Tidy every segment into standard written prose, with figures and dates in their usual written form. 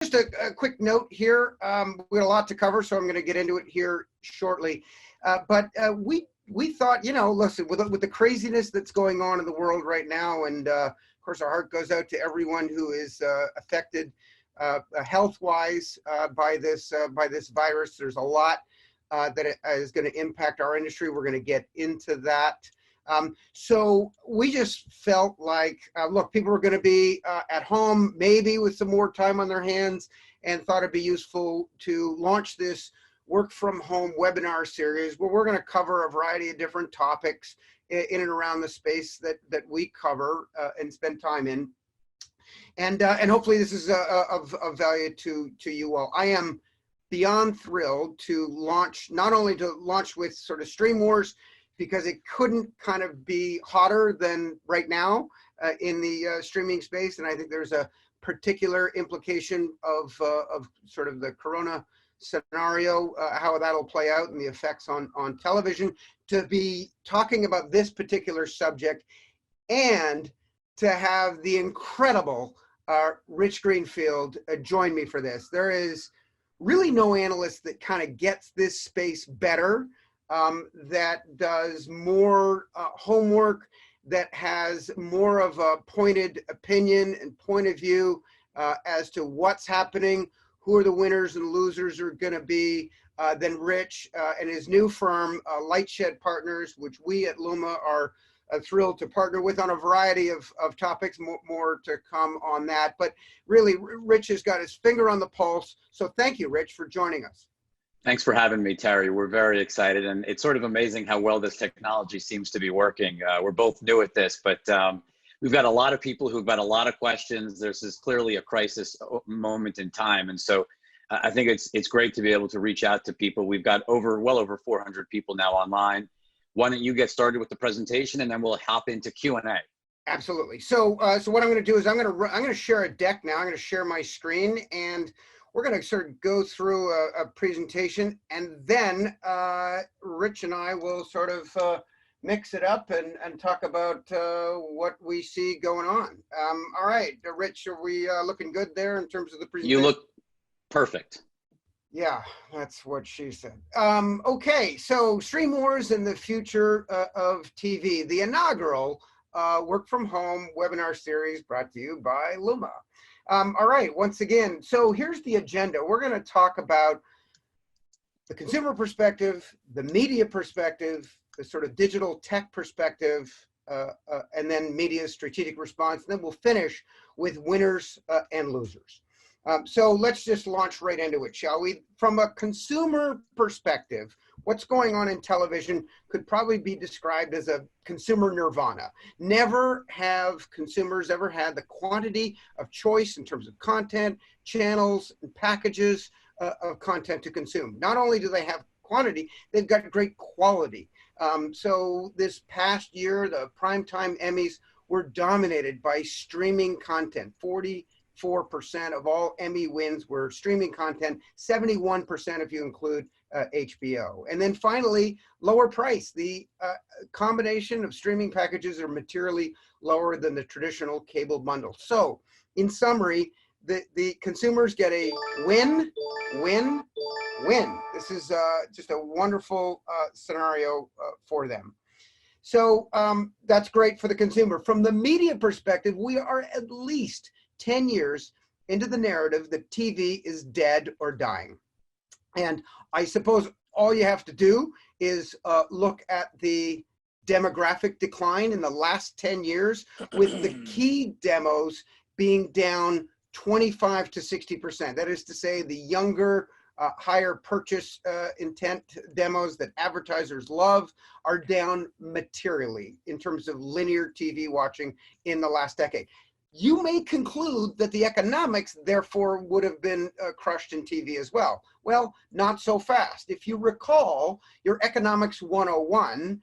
Just a quick note here. We got a lot to cover, so I'm going to get into it here shortly. But we thought, you know, listen, with the craziness that's going on in the world right now, and of course our heart goes out to everyone who is affected health-wise by this virus. There's a lot that is going to impact our industry. We're going to get into that. So we just felt like, look, people were going to be at home, maybe with some more time on their hands, and thought it'd be useful to launch this work from home webinar series where we're going to cover a variety of different topics in and around the space that we cover and spend time in. And hopefully this is of value to you all. I am beyond thrilled to launch, not only to launch with sort of Stream Wars, because it couldn't kind of be hotter than right now in the streaming space. And I think there's a particular implication of sort of the Corona scenario, how that'll play out and the effects on television, to be talking about this particular subject and to have the incredible Rich Greenfield join me for this. There is really no analyst that kind of gets this space better, that does more homework, that has more of a pointed opinion and point of view as to what's happening, who are the winners and losers are going to be, than Rich and his new firm, LightShed Partners, which we at LUMA are thrilled to partner with on a variety of topics, more to come on that. But really, Rich has got his finger on the pulse. So thank you, Rich, for joining us. Thanks for having me, Terry. We're very excited, and it's sort of amazing how well this technology seems to be working. We're both new at this, but we've got a lot of people who've got a lot of questions. This is clearly a crisis moment in time, and so I think it's great to be able to reach out to people. We've got well over 400 people now online. Why don't you get started with the presentation, and then we'll hop into Q&A. Absolutely. So what I'm going to do is I'm going to share a deck now. I'm going to share my screen, and we're going to sort of go through a presentation, and then Rich and I will sort of mix it up and talk about what we see going on. All right, Rich, are we looking good there in terms of the presentation? You look perfect. Yeah, that's what she said. Okay, so Stream Wars and the future of TV, the inaugural work from home webinar series brought to you by LUMA. All right, once again, so here's the agenda. We're going to talk about the consumer perspective, the media perspective, the sort of digital tech perspective, and then media's strategic response. And then we'll finish with winners and losers. So let's just launch right into it, shall we? From a consumer perspective, what's going on in television could probably be described as a consumer nirvana. Never have consumers ever had the quantity of choice in terms of content, channels, and packages of content to consume. Not only do they have quantity, they've got great quality. So this past year, the primetime Emmys were dominated by streaming content. 44% of all Emmy wins were streaming content, 71% if you include HBO. And then finally, lower price. The combination of streaming packages are materially lower than the traditional cable bundle. So in summary, the consumers get a win, win, win. This is just a wonderful scenario for them. So that's great for the consumer. From the media perspective, we are at least 10 years into the narrative that TV is dead or dying. And I suppose all you have to do is look at the demographic decline in the last 10 years, with the key demos being down 25 to 60%. That is to say, the younger, higher purchase intent demos that advertisers love are down materially in terms of linear TV watching in the last decade. You may conclude that the economics, therefore, would have been crushed in TV as well. Well, not so fast. If you recall your Economics 101,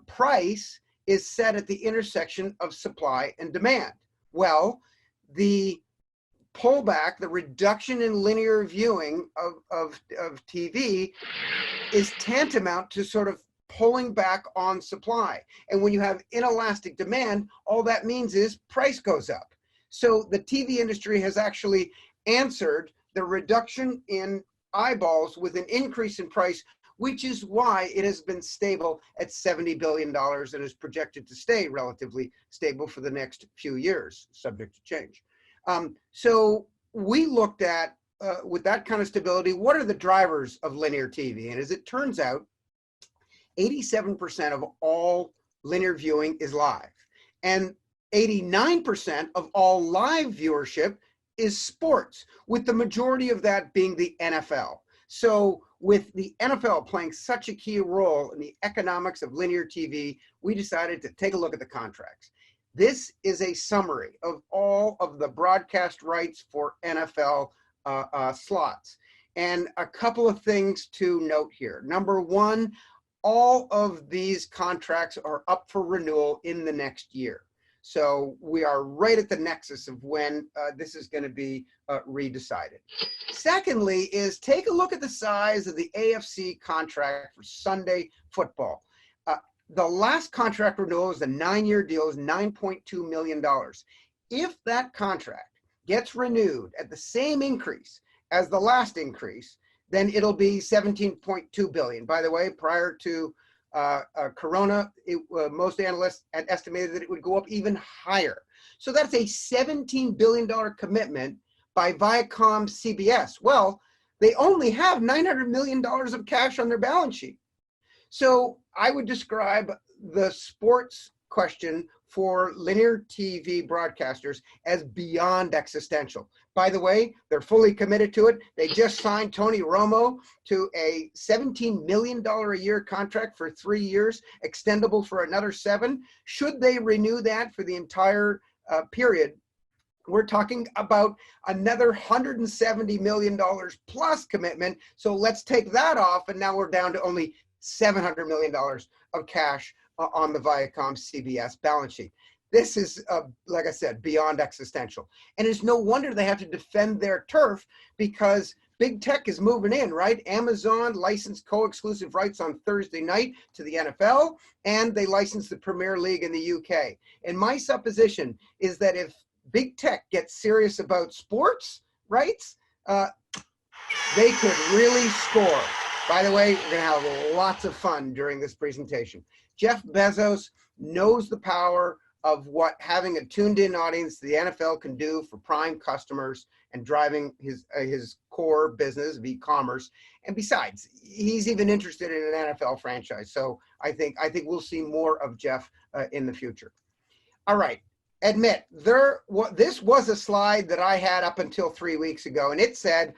price is set at the intersection of supply and demand. Well, the pullback, the reduction in linear viewing of TV is tantamount to sort of pulling back on supply. And when you have inelastic demand, all that means is price goes up. So the TV industry has actually answered the reduction in eyeballs with an increase in price, which is why it has been stable at $70 billion and is projected to stay relatively stable for the next few years, subject to change. So we looked at, with that kind of stability, what are the drivers of linear TV? And as it turns out, 87% of all linear viewing is live. And 89% of all live viewership is sports, with the majority of that being the NFL. So with the NFL playing such a key role in the economics of linear TV, we decided to take a look at the contracts. This is a summary of all of the broadcast rights for NFL slots. And a couple of things to note here. Number one, all of these contracts are up for renewal in the next year. So we are right at the nexus of when this is going to be redecided. Secondly is take a look at the size of the AFC contract for Sunday football. The last contract renewal is a 9-year deal, is $9.2 million. If that contract gets renewed at the same increase as the last increase, then it'll be $17.2 billion. By the way, prior to Corona, most analysts had estimated that it would go up even higher. So that's a $17 billion commitment by Viacom CBS. Well, they only have $900 million of cash on their balance sheet. So I would describe the sports question for linear TV broadcasters as beyond existential. By the way, they're fully committed to it. They just signed Tony Romo to a $17 million a year contract for 3 years, extendable for another 7. Should they renew that for the entire period, we're talking about another $170 million plus commitment. So let's take that off, and now we're down to only $700 million of cash on the Viacom CBS balance sheet. This is, like I said, beyond existential. And it's no wonder they have to defend their turf, because big tech is moving in, right? Amazon licensed co-exclusive rights on Thursday night to the NFL, and they licensed the Premier League in the UK. And my supposition is that if big tech gets serious about sports rights, they could really score. By the way, we're going to have lots of fun during this presentation. Jeff Bezos knows the power of what having a tuned-in audience to the NFL can do for prime customers and driving his core business of e-commerce. And besides, he's even interested in an NFL franchise. So I think we'll see more of Jeff in the future. All right. Admit, this was a slide that I had up until 3 weeks ago, and it said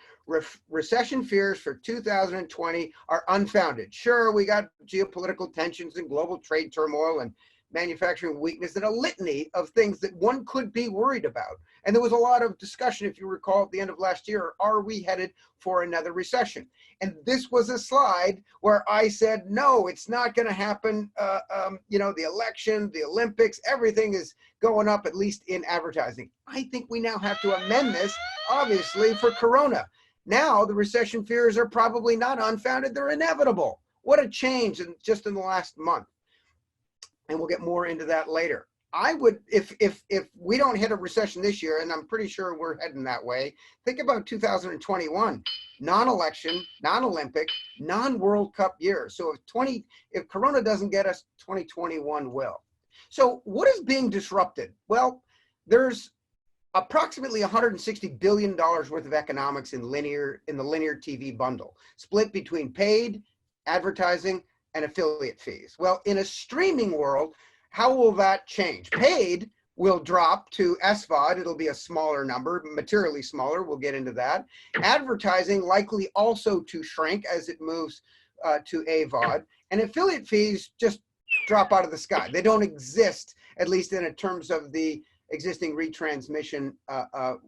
recession fears for 2020 are unfounded. Sure, we got geopolitical tensions and global trade turmoil and manufacturing weakness and a litany of things that one could be worried about. And there was a lot of discussion, if you recall, at the end of last year, are we headed for another recession? And this was a slide where I said, no, it's not going to happen. The election, the Olympics, everything is going up, at least in advertising. I think we now have to amend this, obviously, for Corona. Now the recession fears are probably not unfounded. They're inevitable. What a change just in the last month. And we'll get more into that later. I would, if we don't hit a recession this year, and I'm pretty sure we're heading that way, think about 2021, non-election, non-Olympic, non-World Cup year. So if Corona doesn't get us, 2021 will. So what is being disrupted? Well, there's approximately $160 billion worth of economics in the linear TV bundle, split between paid, advertising, and affiliate fees. Well, in a streaming world, how will that change? Paid will drop to SVOD. It'll be a smaller number, materially smaller. We'll get into that. Advertising likely also to shrink as it moves to AVOD. And affiliate fees just drop out of the sky. They don't exist, at least in terms of the existing retransmission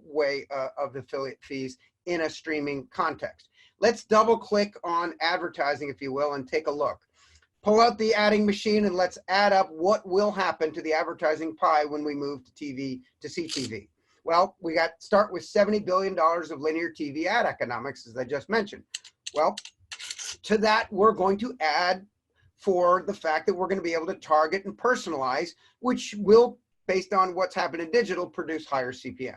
way of affiliate fees in a streaming context. Let's double click on advertising, if you will, and take a look. Pull out the adding machine and let's add up what will happen to the advertising pie when we move to TV, to CTV. Well, we start with $70 billion of linear TV ad economics, as I just mentioned. Well, to that, we're going to add for the fact that we're going to be able to target and personalize, which will, based on what's happened in digital, produce higher CPMs.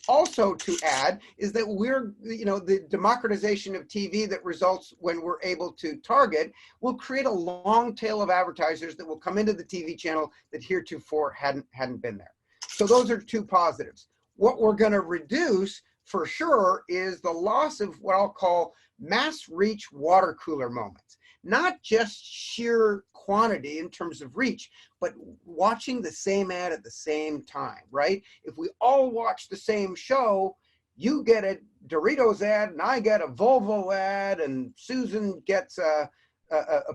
also to add is that we're, the democratization of TV that results when we're able to target will create a long tail of advertisers that will come into the TV channel that heretofore hadn't been there. So those are two positives. What we're going to reduce for sure is the loss of what I'll call mass reach water cooler moments. Not just sheer quantity in terms of reach, but watching the same ad at the same time, right? If we all watch the same show, you get a Doritos ad and I get a Volvo ad and Susan gets a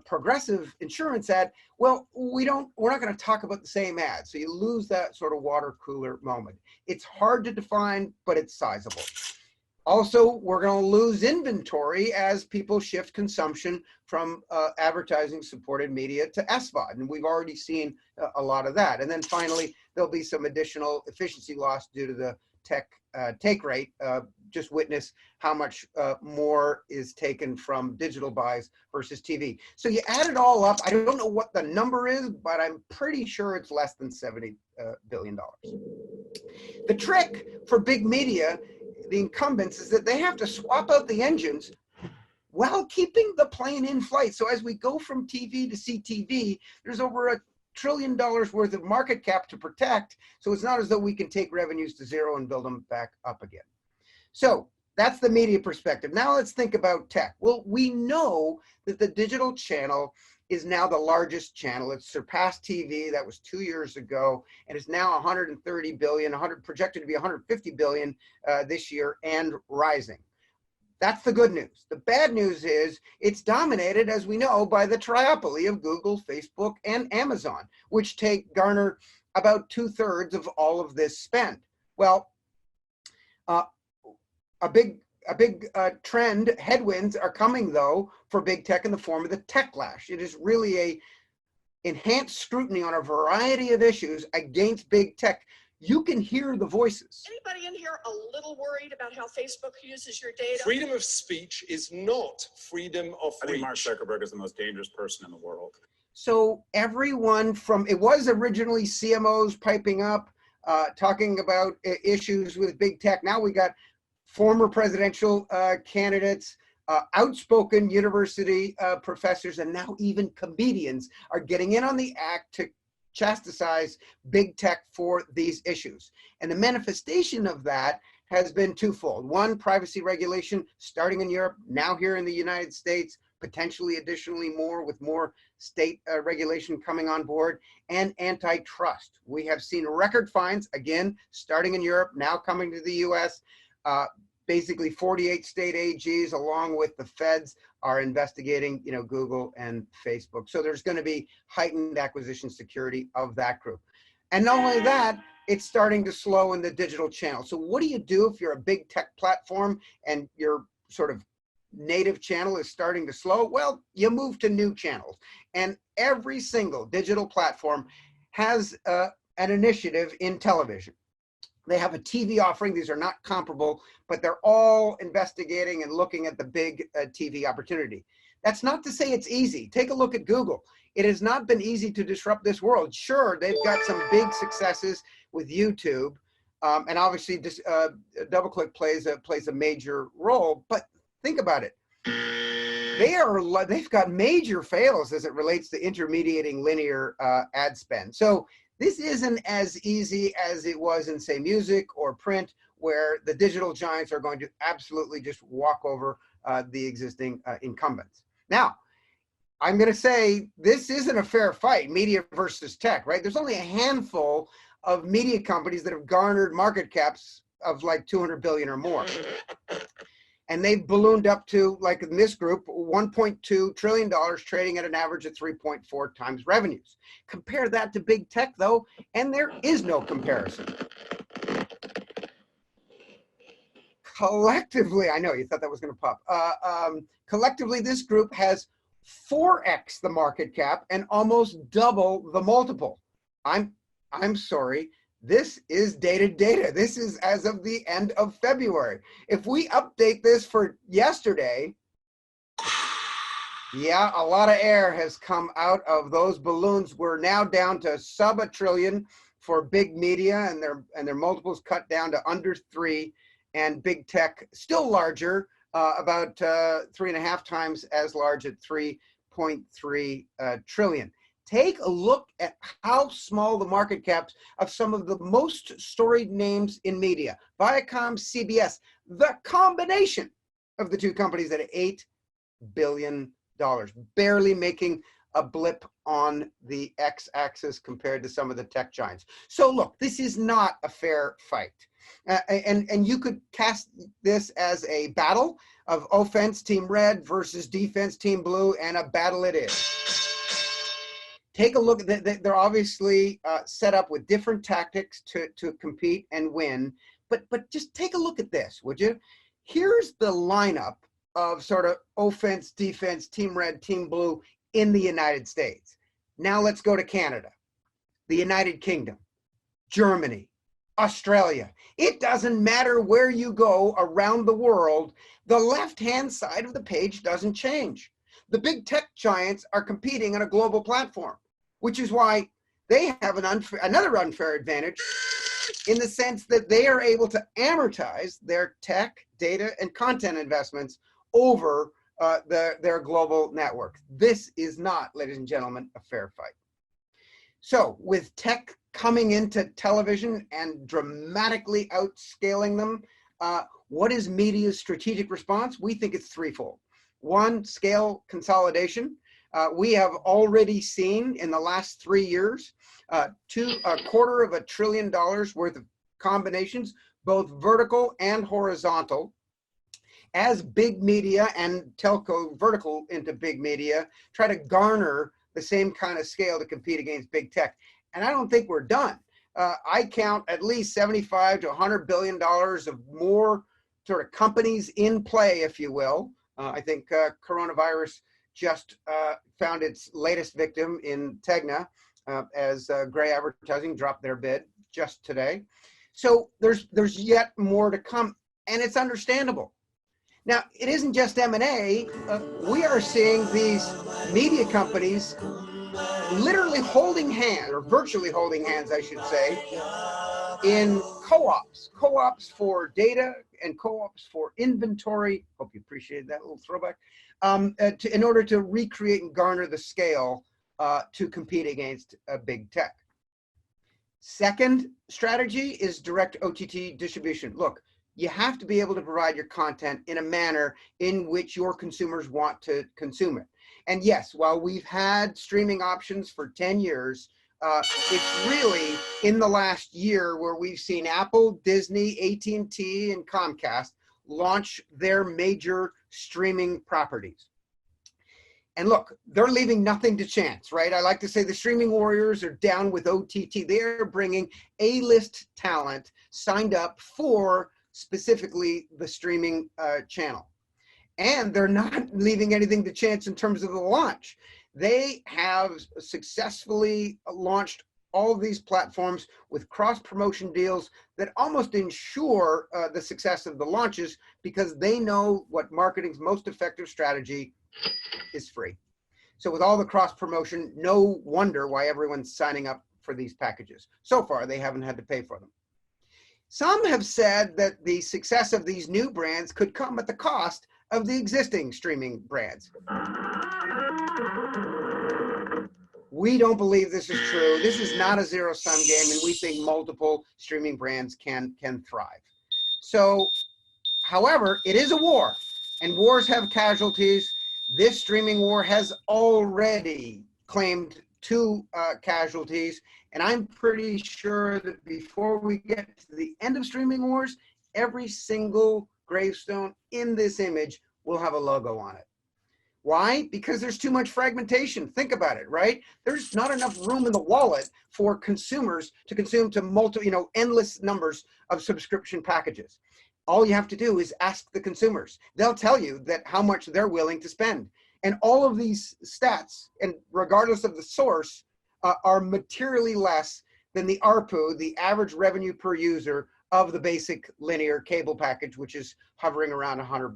Progressive insurance ad. Well, we're not going to talk about the same ad. So you lose that sort of water cooler moment. It's hard to define, but it's sizable. Also, we're going to lose inventory as people shift consumption from advertising supported media to SVOD. And we've already seen a lot of that. And then finally, there'll be some additional efficiency loss due to the tech take rate. Just witness how much more is taken from digital buys versus TV. So you add it all up. I don't know what the number is, but I'm pretty sure it's less than $70 billion. The trick for big media, the incumbents, is that they have to swap out the engines while keeping the plane in flight. So as we go from TV to CTV, there's over $1 trillion worth of market cap to protect. So it's not as though we can take revenues to zero and build them back up again. So that's the media perspective. Now let's think about tech. Well, we know that the digital channel is now the largest channel. It's surpassed TV. That was 2 years ago, and it's now 130 billion, projected to be 150 billion this year and rising. That's the good news. The bad news is it's dominated, as we know, by the triopoly of Google, Facebook, and Amazon, which garner about 2/3 of all of this spend. Well, a big trend, headwinds are coming though for big tech in the form of the techlash. It is really a enhanced scrutiny on a variety of issues against big tech. You can hear the voices. Anybody in here a little worried about how Facebook uses your data? Freedom of speech is not freedom of reach. I think Mark Zuckerberg is the most dangerous person in the world. So everyone it was originally CMOs piping up, talking about issues with big tech. Now we got former presidential candidates, outspoken university professors, and now even comedians are getting in on the act to chastise big tech for these issues. And the manifestation of that has been twofold. One, privacy regulation starting in Europe, now here in the United States, potentially additionally more with more state regulation coming on board, and antitrust. We have seen record fines, again, starting in Europe, now coming to the US. Basically 48 state AGs along with the feds are investigating, Google and Facebook. So there's going to be heightened acquisition security of that group. And not only that, it's starting to slow in the digital channel. So what do you do if you're a big tech platform and your sort of native channel is starting to slow? Well, you move to new channels. And every single digital platform has an initiative in television. They have a TV offering. These are not comparable, but they're all investigating and looking at the big TV opportunity. That's not to say it's easy. Take a look at Google. It has not been easy to disrupt this world. Sure, they've got some big successes with YouTube, and obviously DoubleClick plays a major role. But think about it. They've got major fails as it relates to intermediating linear ad spend. So this isn't as easy as it was in, say, music or print, where the digital giants are going to absolutely just walk over the existing incumbents. Now, I'm going to say this isn't a fair fight, media versus tech, right? There's only a handful of media companies that have garnered market caps of like 200 billion or more. And they've ballooned up to, like in this group, $1.2 trillion, trading at an average of 3.4 times revenues. Compare that to big tech, though, and there is no comparison. Collectively, I know you thought that was going to pop. Collectively, this group has 4x the market cap and almost double the multiple. I'm sorry. This is dated data. This is as of the end of February. If we update this for yesterday, yeah, a lot of air has come out of those balloons. We're now down to sub $1 trillion for big media and their multiples cut down to under 3, and big tech still larger, about 3.5 times as large at 3.3 trillion. Take a look at how small the market caps of some of the most storied names in media. Viacom, CBS, the combination of the two companies at $8 billion, barely making a blip on the x-axis compared to some of the tech giants. So look, this is not a fair fight. And you could cast this as a battle of offense team red versus defense team blue, and a battle it is. Take a look. They're obviously set up with different tactics to compete and win. But just take a look at this, would you? Here's the lineup of sort of offense, defense, team red, team blue in the United States. Now let's go to Canada, the United Kingdom, Germany, Australia. It doesn't matter where you go around the world, the left-hand side of the page doesn't change. The big tech giants are competing on a global platform, which is why they have another unfair advantage in the sense that they are able to amortize their tech, data, and content investments over their global network. This is not, ladies and gentlemen, a fair fight. So with tech coming into television and dramatically outscaling them, what is media's strategic response? We think it's threefold. One, scale consolidation. We have already seen in the last 3 years, $250 billion worth of combinations, both vertical and horizontal, as big media and telco vertical into big media try to garner the same kind of scale to compete against big tech. And I don't think we're done. I count at least 75 to $100 billion of more sort of companies in play, if you will. I think coronavirus just found its latest victim in Tegna, as Gray Advertising dropped their bid just today. So there's yet more to come, and it's understandable. Now, it isn't just M&A. We are seeing these media companies literally holding hands, or virtually holding hands, I should say, in co-ops for data and co-ops for inventory. Hope you appreciated that little throwback. In order to recreate and garner the scale to compete against big tech. Second strategy is direct OTT distribution. Look, you have to be able to provide your content in a manner in which your consumers want to consume it. And yes, while we've had streaming options for 10 years, it's really in the last year where we've seen Apple, Disney, AT&T, and Comcast launch their major streaming properties. And look, they're leaving nothing to chance, right? I like to say the streaming warriors are down with OTT. They're bringing A-list talent signed up for specifically the streaming channel. And they're not leaving anything to chance in terms of the launch. They have successfully launched all of these platforms with cross-promotion deals that almost ensure the success of the launches, because they know what marketing's most effective strategy is: free. So with all the cross-promotion, no wonder why everyone's signing up for these packages. So far, they haven't had to pay for them. Some have said that the success of these new brands could come at the cost of the existing streaming brands. We don't believe this is true. This is not a zero-sum game, and we think multiple streaming brands can thrive. So, however, it is a war, and wars have casualties. This streaming war has already claimed 2 casualties, and I'm pretty sure that before we get to the end of streaming wars, every single gravestone in this image will have a logo on it. Why? Because there's too much fragmentation. Think about it, right? There's not enough room in the wallet for consumers to consume to endless numbers of subscription packages. All you have to do is ask the consumers. They'll tell you that how much they're willing to spend. And all of these stats, and regardless of the source, are materially less than the ARPU, the average revenue per user of the basic linear cable package, which is hovering around $100.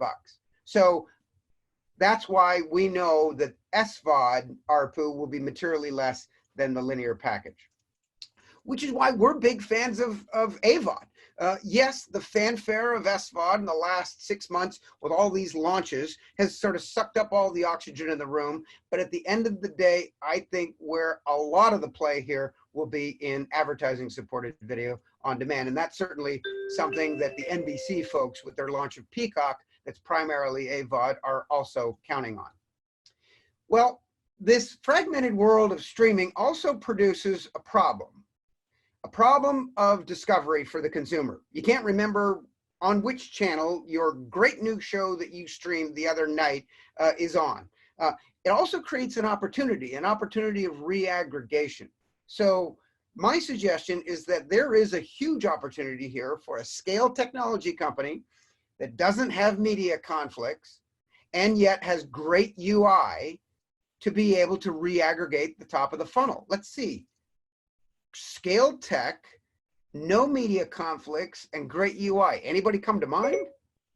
So that's why we know that SVOD ARPU will be materially less than the linear package. which is why we're big fans of AVOD. Yes, the fanfare of SVOD in the last 6 months with all these launches has sort of sucked up all the oxygen in the room. But at the end of the day, I think where a lot of the play here will be in advertising supported video on demand. And that's certainly something that the NBC folks with their launch of Peacock, that's primarily AVOD, are also counting on. Well, this fragmented world of streaming also produces a problem of discovery for the consumer. You can't remember on which channel your great new show that you streamed the other night is on. It also creates an opportunity of re-aggregation. So my suggestion is that there is a huge opportunity here for a scale technology company that doesn't have media conflicts and yet has great UI to be able to re-aggregate the top of the funnel. Let's see. Scale tech, no media conflicts, and great UI. Anybody come to mind?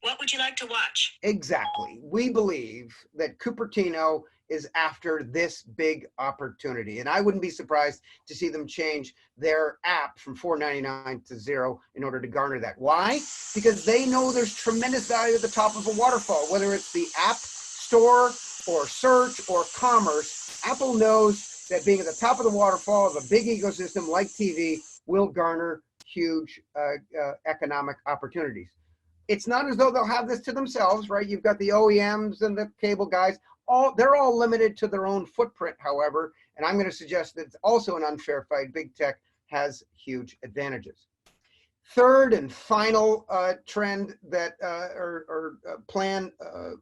What would you like to watch? Exactly. We believe that Cupertino is after this big opportunity. And I wouldn't be surprised to see them change their app from $4.99 to $0 in order to garner that. Why? Because they know there's tremendous value at the top of a waterfall, whether it's the app store or search or commerce. Apple knows that being at the top of the waterfall of a big ecosystem like TV will garner huge economic opportunities. It's not as though they'll have this to themselves, right? You've got the OEMs and the cable guys. They're all limited to their own footprint, however, and I'm going to suggest that it's also an unfair fight. Big tech has huge advantages. Third and final trend that or plan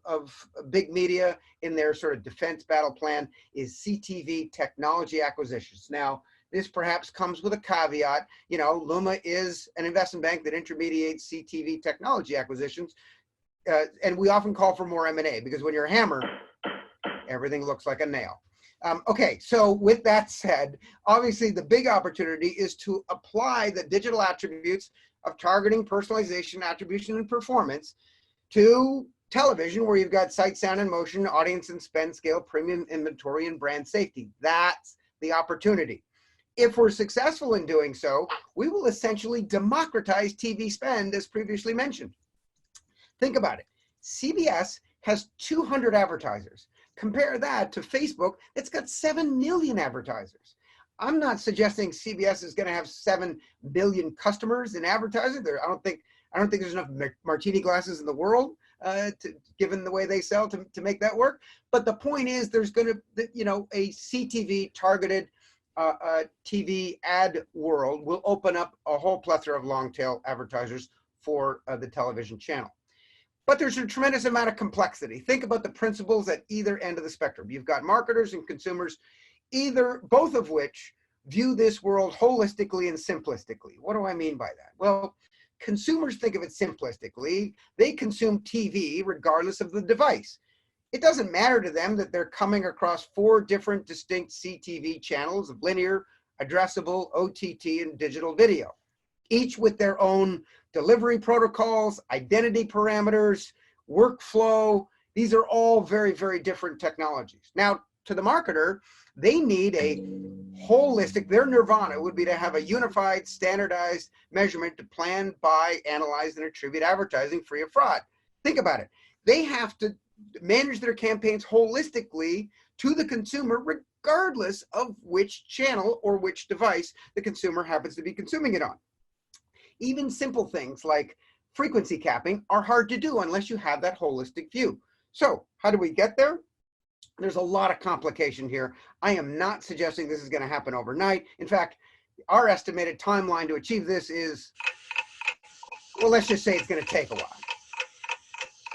of big media in their sort of defense battle plan is CTV technology acquisitions. Now, this perhaps comes with a caveat. You know, LUMA is an investment bank that intermediates CTV technology acquisitions, and we often call for more M&A because when you're a hammer, everything looks like a nail. Okay, so with that said, obviously the big opportunity is to apply the digital attributes of targeting, personalization, attribution, and performance to television, where you've got sight, sound, and motion, audience and spend scale, premium inventory, and brand safety. That's the opportunity. If we're successful in doing so, we will essentially democratize TV spend, as previously mentioned. Think about it. CBS has 200 advertisers. Compare that to Facebook, that's got 7 million advertisers. I'm not suggesting CBS is going to have 7 billion customers in advertising. I don't think there's enough martini glasses in the world, given the way they sell, to make that work. But the point is, there's going to, you know, a CTV targeted TV ad world will open up a whole plethora of long tail advertisers for the television channel. But there's a tremendous amount of complexity. Think about the principles at either end of the spectrum. You've got marketers and consumers, both of which view this world holistically and simplistically. What do I mean by that? Well, consumers think of it simplistically. They consume TV regardless of the device. It doesn't matter to them that they're coming across 4 different distinct CTV channels of linear, addressable, OTT, and digital video, each with their own delivery protocols, identity parameters, workflow. These are all very, very different technologies. Now, to the marketer, they need a holistic, their nirvana would be to have a unified, standardized measurement to plan, buy, analyze, and attribute advertising free of fraud. Think about it. They have to manage their campaigns holistically to the consumer, regardless of which channel or which device the consumer happens to be consuming it on. Even simple things like frequency capping are hard to do unless you have that holistic view. So how do we get there? There's a lot of complication here. I am not suggesting this is going to happen overnight. In fact, our estimated timeline to achieve this is, well, let's just say it's going to take a while.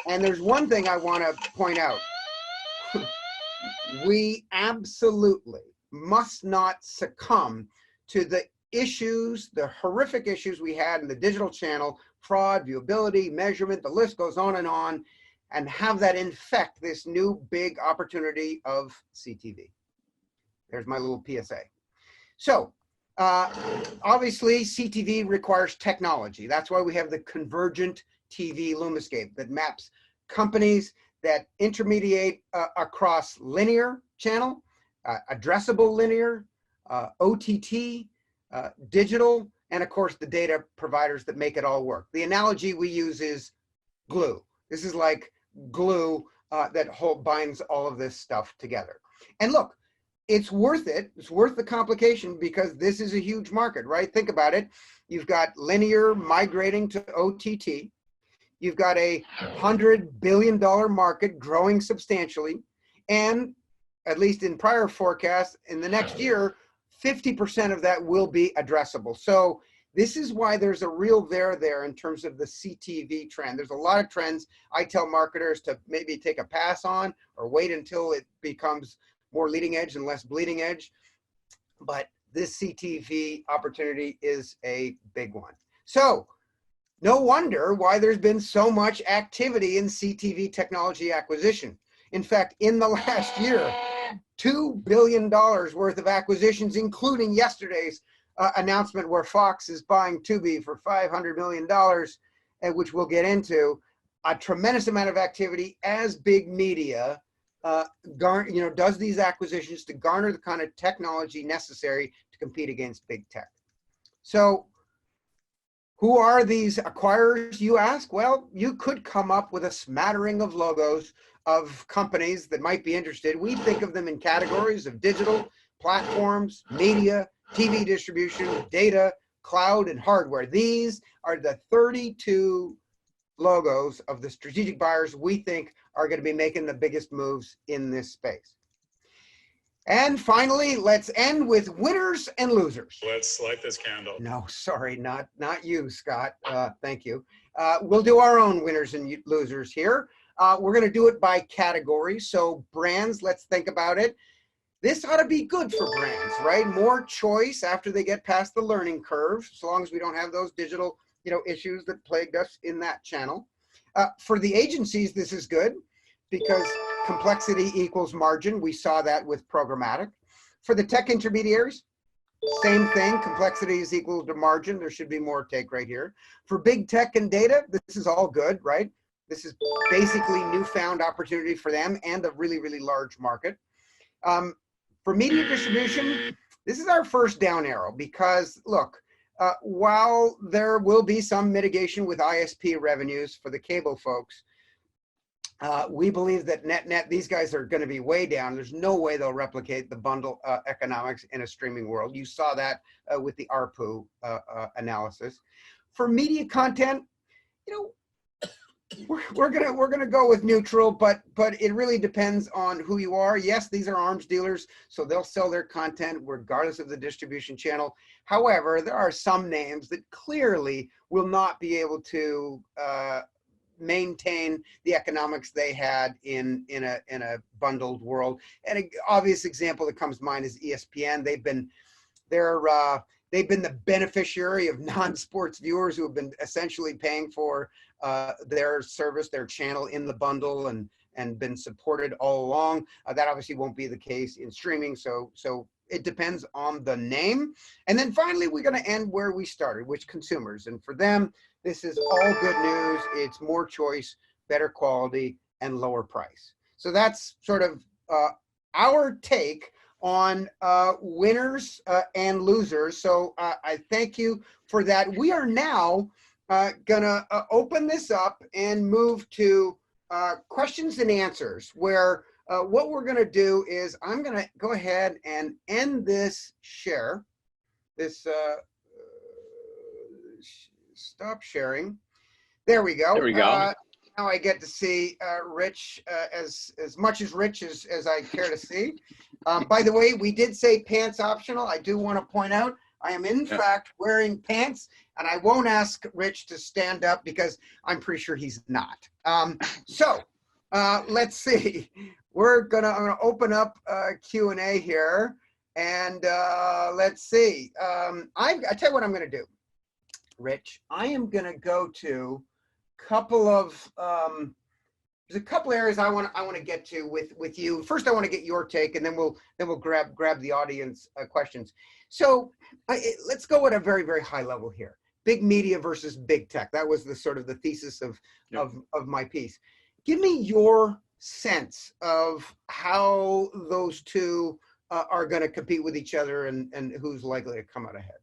And there's one thing I want to point out. We absolutely must not succumb to the issues, the horrific issues we had in the digital channel, fraud, viewability, measurement, the list goes on, and have that infect this new big opportunity of CTV. There's my little PSA. So obviously CTV requires technology. That's why we have the convergent TV LUMAscape that maps companies that intermediate across linear channel, addressable linear, OTT, digital, and of course the data providers that make it all work. The analogy we use is glue. This is like glue that binds all of this stuff together. And look, it's worth it. It's worth the complication because this is a huge market, right? Think about it. You've got linear migrating to OTT. You've got a $100 billion market growing substantially. And at least in prior forecasts, in the next year, 50% of that will be addressable. So this is why there's a real there in terms of the CTV trend. There's a lot of trends I tell marketers to maybe take a pass on or wait until it becomes more leading edge and less bleeding edge. But this CTV opportunity is a big one. So no wonder why there's been so much activity in CTV technology acquisition. In fact, in the last year, $2 billion worth of acquisitions, including yesterday's announcement where Fox is buying Tubi for $500 million, which we'll get into. A tremendous amount of activity as big media does these acquisitions to garner the kind of technology necessary to compete against big tech. So who are these acquirers, you ask? Well, you could come up with a smattering of logos of companies that might be interested. We think of them in categories of digital, platforms, media, TV distribution, data, cloud, and hardware. These are the 32 logos of the strategic buyers we think are going to be making the biggest moves in this space. And finally, let's end with winners and losers. Let's light this candle. No, sorry, not you, Scott. Thank you. We'll do our own winners and losers here. We're going to do it by category. So brands, let's think about it. This ought to be good for brands, right? More choice after they get past the learning curve, as long as we don't have those digital, issues that plagued us in that channel. For the agencies, this is good because complexity equals margin. We saw that with programmatic. For the tech intermediaries, same thing. Complexity is equal to margin. There should be more take right here. For big tech and data, this is all good, right? This is basically newfound opportunity for them and a really, really large market. For media distribution, this is our first down arrow because, look, while there will be some mitigation with ISP revenues for the cable folks, we believe that net, these guys are going to be way down. There's no way they'll replicate the bundle economics in a streaming world. You saw that with the ARPU analysis. For media content, we're gonna go with neutral, but it really depends on who you are. Yes, these are arms dealers, so they'll sell their content regardless of the distribution channel. However, there are some names that clearly will not be able to maintain the economics they had in a bundled world. And an obvious example that comes to mind is ESPN. They've been the beneficiary of non-sports viewers who have been essentially paying for their service, their channel in the bundle and been supported all along. That obviously won't be the case in streaming. So it depends on the name. And then finally, we're going to end where we started, which consumers. And for them, this is all good news. It's more choice, better quality, and lower price. So that's sort of our take on winners and losers. So I thank you for that. We are now gonna open this up and move to questions and answers, where what we're gonna do is I'm gonna go ahead and end this share, stop sharing. There we go. There we go. Now I get to see Rich as much as Rich as I care to see. By the way, we did say pants optional. I do want to point out I am in fact wearing pants, and I won't ask Rich to stand up because I'm pretty sure he's not. So let's see. I'm gonna open up Q&A here, and let's see. I tell you what I'm gonna do, Rich. I am gonna go to couple of there's a couple areas I want to get to with you. First, I want to get your take, and then we'll grab the audience questions. So let's go at a very, very high level here. Big media versus big tech. That was the sort of the thesis of my piece. Give me your sense of how those two are going to compete with each other and who's likely to come out ahead.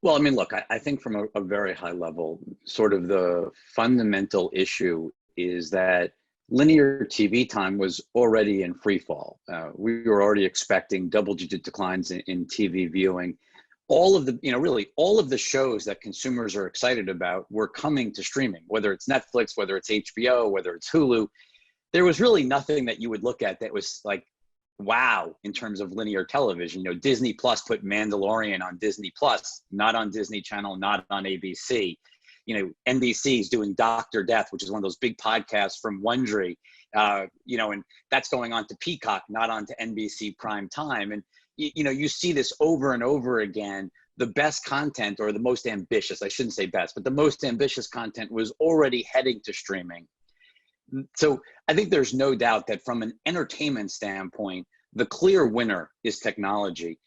Well, I mean, look, I think from a very high level, sort of the fundamental issue is that linear TV time was already in free fall. We were already expecting double-digit declines in TV viewing. All of the, really all of the shows that consumers are excited about were coming to streaming, whether it's Netflix, whether it's HBO, whether it's Hulu. There was really nothing that you would look at that was like, wow, in terms of linear television. Disney Plus put Mandalorian on Disney Plus, not on Disney Channel, not on ABC. NBC is doing Dr. Death, which is one of those big podcasts from Wondery, and that's going on to Peacock, not on to NBC prime time. And, you see this over and over again. The best content, or the most ambitious, I shouldn't say best, but the most ambitious content was already heading to streaming. So I think there's no doubt that from an entertainment standpoint, the clear winner is technology,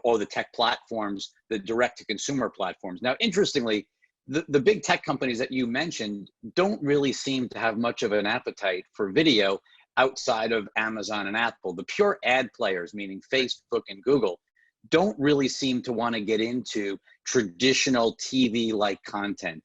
or the tech platforms, the direct-to-consumer platforms. Now, interestingly, the big tech companies that you mentioned don't really seem to have much of an appetite for video outside of Amazon and Apple. The pure ad players, meaning Facebook and Google, don't really seem to want to get into traditional TV-like content.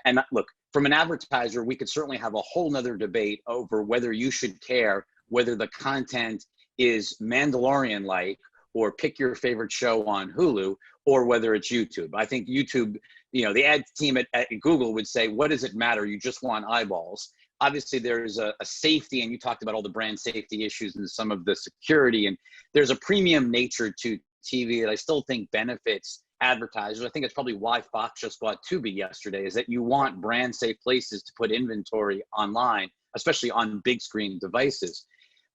And look, from an advertiser, we could certainly have a whole nother debate over whether you should care whether the content is Mandalorian-like or pick your favorite show on Hulu, or whether it's YouTube. I think YouTube, the ad team at Google would say, what does it matter? You just want eyeballs. Obviously, there's a safety, and you talked about all the brand safety issues and some of the security, and there's a premium nature to TV that I still think benefits advertisers. I think it's probably why Fox just bought Tubi yesterday, is that you want brand safe places to put inventory online, especially on big screen devices.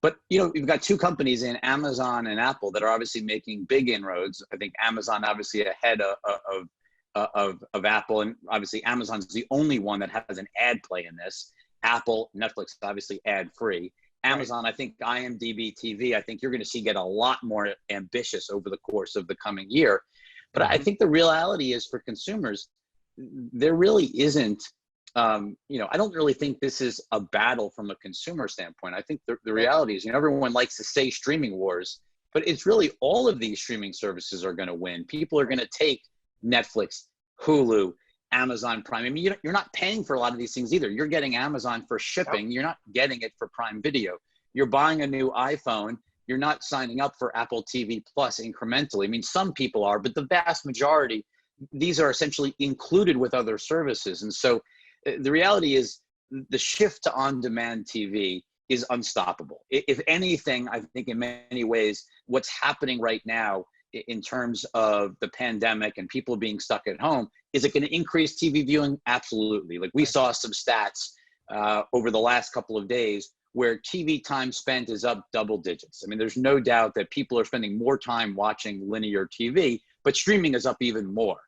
But, you've got two companies in Amazon and Apple that are obviously making big inroads. I think Amazon obviously ahead of Apple, and obviously Amazon's the only one that has an ad play in this. Apple, Netflix, obviously ad free. Amazon, I think IMDb TV, I think you're going to see get a lot more ambitious over the course of the coming year. But I think the reality is for consumers, there really isn't, I don't really think this is a battle from a consumer standpoint. I think the reality is, everyone likes to say streaming wars, but it's really all of these streaming services are going to win. People are going to take Netflix, Hulu, Amazon Prime. I mean, you're not paying for a lot of these things either. You're getting Amazon for shipping. You're not getting it for Prime Video. You're buying a new iPhone. You're not signing up for Apple TV Plus incrementally. I mean, some people are, but the vast majority, these are essentially included with other services. And so the reality is the shift to on-demand TV is unstoppable. If anything, I think in many ways, what's happening right now in terms of the pandemic and people being stuck at home, is it going to increase TV viewing? Absolutely. Like we saw some stats over the last couple of days where TV time spent is up double digits. I mean, there's no doubt that people are spending more time watching linear TV, but streaming is up even more.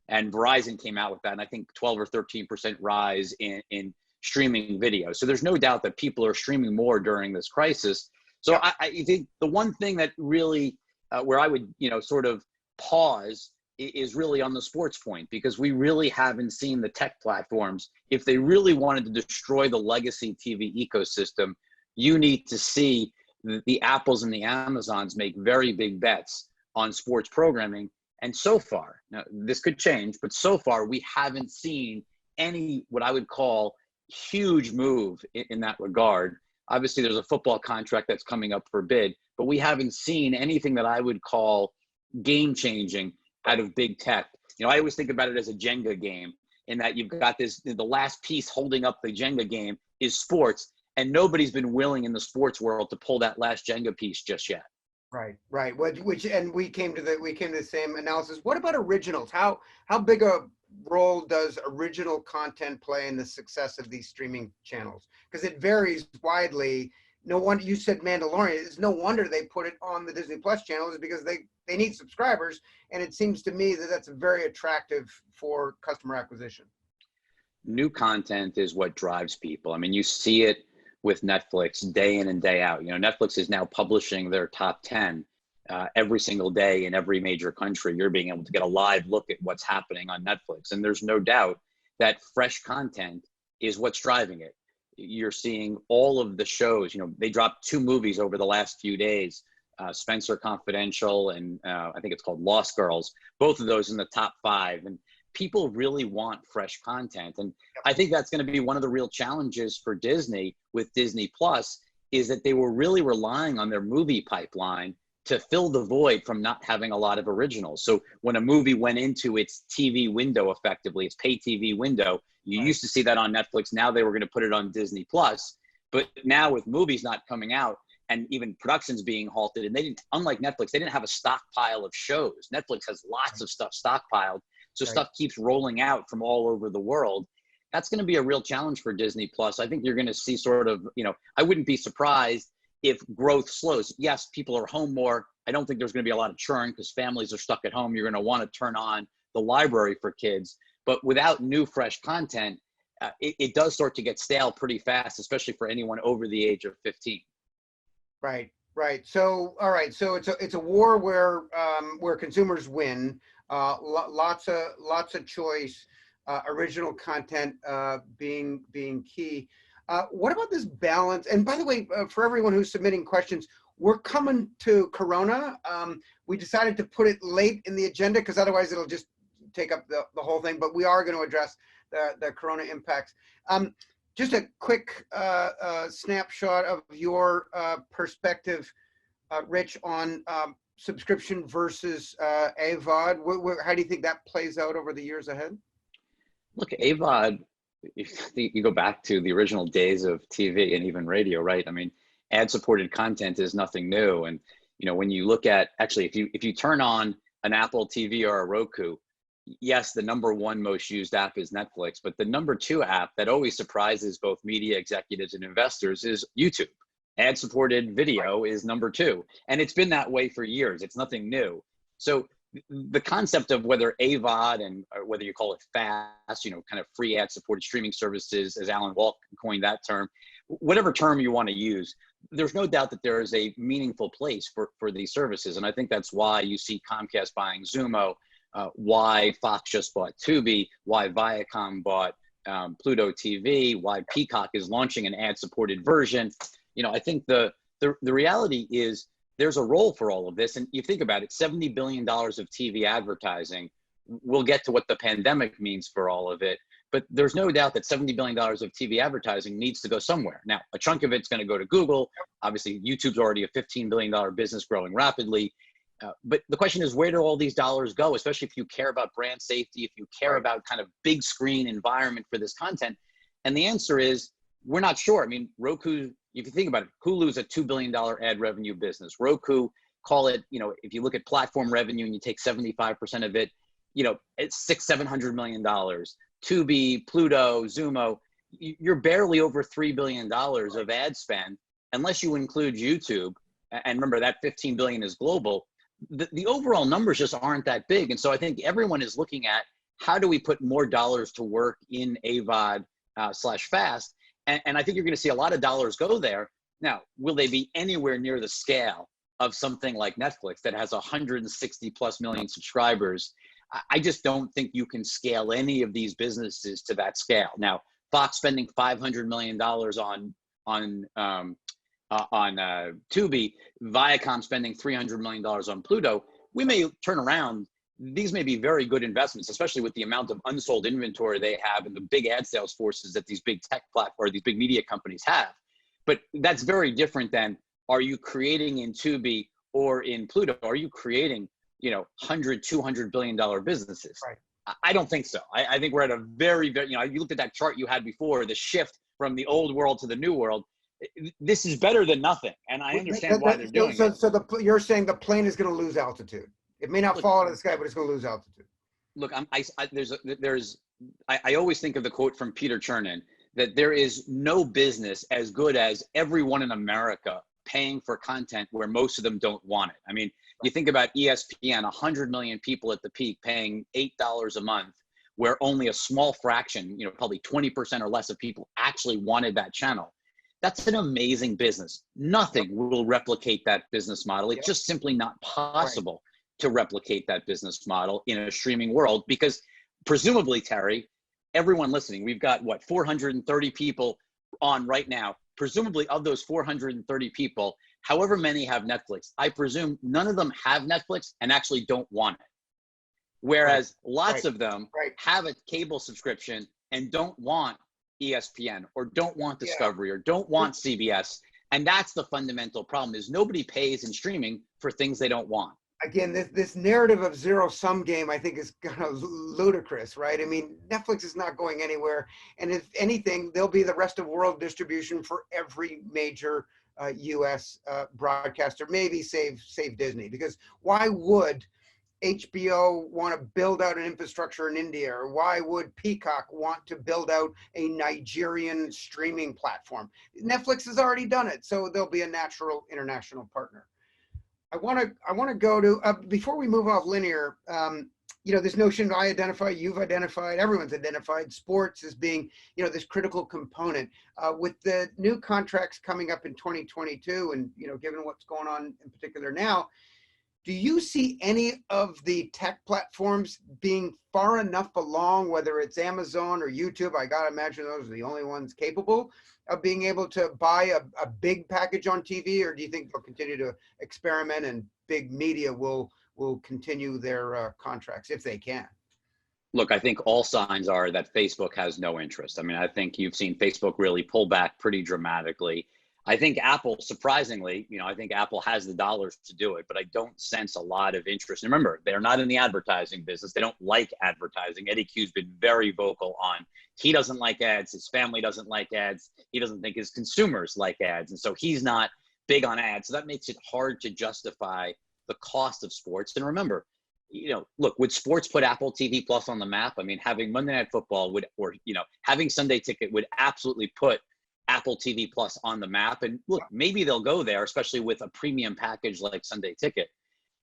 And Verizon came out with that, and I think 12 or 13% rise in streaming video. So there's no doubt that people are streaming more during this crisis. So I think the one thing that really, where I would, sort of pause is really on the sports point, because we really haven't seen the tech platforms. If they really wanted to destroy the legacy TV ecosystem, you need to see the Apples and the Amazons make very big bets on sports programming. And so far, now this could change, but so far we haven't seen any, what I would call, huge move in that regard. Obviously, there's a football contract that's coming up for bid, but we haven't seen anything that I would call game-changing out of big tech. I always think about it as a Jenga game, in that you've got the last piece holding up the Jenga game is sports, and nobody's been willing in the sports world to pull that last Jenga piece just yet. Right. And we came to the same analysis. What about originals? How big a role does original content play in the success of these streaming channels? Because it varies widely. No wonder you said Mandalorian. It's no wonder they put it on the Disney Plus channel, is because they need subscribers, and it seems to me that that's very attractive for customer acquisition. New content is what drives people. I mean, you see it with Netflix day in and day out. Netflix is now publishing their top 10 every single day in every major country. You're being able to get a live look at what's happening on Netflix. And there's no doubt that fresh content is what's driving it. You're seeing all of the shows, they dropped 2 movies over the last few days Spencer Confidential, and I think it's called Lost Girls, both of those in the top 5. And people really want fresh content. And I think that's going to be one of the real challenges for Disney with Disney Plus, is that they were really relying on their movie pipeline to fill the void from not having a lot of originals. So when a movie went into its TV window, effectively, its pay TV window, you used to see that on Netflix. Now they were going to put it on Disney Plus. But now with movies not coming out and even productions being halted, and they didn't, unlike Netflix, they didn't have a stockpile of shows. Netflix has lots of stuff stockpiled. So stuff keeps rolling out from all over the world. That's going to be a real challenge for Disney Plus. I think you're going to see sort of, I wouldn't be surprised if growth slows. Yes, people are home more. I don't think there's going to be a lot of churn because families are stuck at home. You're going to want to turn on the library for kids. But without new, fresh content, it does start to get stale pretty fast, especially for anyone over the age of 15. Right. So, all right. So it's a war where consumers win. Lots of choice, original content being key. What about this balance? And by the way, for everyone who's submitting questions, we're coming to Corona. We decided to put it late in the agenda because otherwise it'll just take up the whole thing. But we are going to address the Corona impacts. Just a quick snapshot of your perspective, Rich, on subscription versus AVOD. How do you think that plays out over the years ahead? Look, AVOD, if you go back to the original days of TV and even radio, right? I mean, ad-supported content is nothing new. And, when you look at, actually, if you turn on an Apple TV or a Roku, yes, the #1 most used app is Netflix, but the #2 app that always surprises both media executives and investors is YouTube. Ad-supported video is #2. And it's been that way for years. It's nothing new. So the concept of whether AVOD and whether you call it FAST, kind of free ad-supported streaming services, as Alan Walt coined that term, whatever term you want to use, there's no doubt that there is a meaningful place for these services. And I think that's why you see Comcast buying Xumo, why Fox just bought Tubi, why Viacom bought Pluto TV, why Peacock is launching an ad-supported version. I think the reality is there's a role for all of this. And you think about it, $70 billion of TV advertising. We'll get to what the pandemic means for all of it. But there's no doubt that $70 billion of TV advertising needs to go somewhere. Now, a chunk of it's going to go to Google. Obviously, YouTube's already a $15 billion business growing rapidly. But the question is, where do all these dollars go, especially if you care about brand safety, if you care about kind of big screen environment for this content? And the answer is, we're not sure. I mean, Roku, if you think about it, Hulu's a $2 billion ad revenue business. Roku, call it, if you look at platform revenue and you take 75% of it, it's $600-700 million. Tubi, Pluto, Xumo, you're barely over $3 billion of ad spend, unless you include YouTube. And remember, that 15 billion is global. The overall numbers just aren't that big. And so I think everyone is looking at how do we put more dollars to work in AVOD / FAST. And I think you're going to see a lot of dollars go there. Now, will they be anywhere near the scale of something like Netflix that has 160 plus million subscribers? I just don't think you can scale any of these businesses to that scale. Now, Fox spending $500 million on Tubi, Viacom spending $300 million on Pluto. We may turn around. These may be very good investments, especially with the amount of unsold inventory they have and the big ad sales forces that these big tech platforms, these big media companies have. But that's very different than, are you creating in Tubi or in Pluto? Are you creating, $100-200 billion businesses? Right. I don't think so. I think we're at a very, very, you looked at that chart you had before, the shift from the old world to the new world. This is better than nothing. And I understand why they're doing it. So you're saying the plane is going to lose altitude. It may not fall out of the sky, but it's going to lose altitude. Look, I always think of the quote from Peter Chernin that there is no business as good as everyone in America paying for content where most of them don't want it. I mean, you think about ESPN, 100 million people at the peak paying $8 a month, where only a small fraction, probably 20% or less of people actually wanted that channel. That's an amazing business. Nothing will replicate that business model. It's just simply not possible to replicate that business model in a streaming world, because presumably, Terry, everyone listening, we've got 430 people on right now, presumably of those 430 people, however many have Netflix, I presume none of them have Netflix and actually don't want it. Whereas lots of them have a cable subscription and don't want ESPN or don't want Discovery or don't want CBS. And that's the fundamental problem, is nobody pays in streaming for things they don't want. Again, this narrative of zero-sum game, I think, is kind of ludicrous, right? I mean, Netflix is not going anywhere. And if anything, there'll be the rest of world distribution for every major U.S. Broadcaster, maybe save Disney. Because why would HBO want to build out an infrastructure in India? Or why would Peacock want to build out a Nigerian streaming platform? Netflix has already done it, so there'll be a natural international partner. I want to go to, before we move off linear, this notion I identify, you've identified, everyone's identified sports as being, this critical component. With the new contracts coming up in 2022 and, given what's going on in particular now, do you see any of the tech platforms being far enough along, whether it's Amazon or YouTube? I got to imagine those are the only ones capable of being able to buy a big package on TV, or do you think they'll continue to experiment and big media will continue their contracts if they can? Look, I think all signs are that Facebook has no interest. I mean, I think you've seen Facebook really pull back pretty dramatically. I think Apple, surprisingly, I think Apple has the dollars to do it, but I don't sense a lot of interest. And remember, they're not in the advertising business. They don't like advertising. Eddie Q's been very vocal on, he doesn't like ads. His family doesn't like ads. He doesn't think his consumers like ads. And so he's not big on ads. So that makes it hard to justify the cost of sports. And remember, look, would sports put Apple TV Plus on the map? I mean, having Monday Night Football having Sunday Ticket would absolutely put Apple TV Plus on the map. And look, maybe they'll go there, especially with a premium package like Sunday Ticket.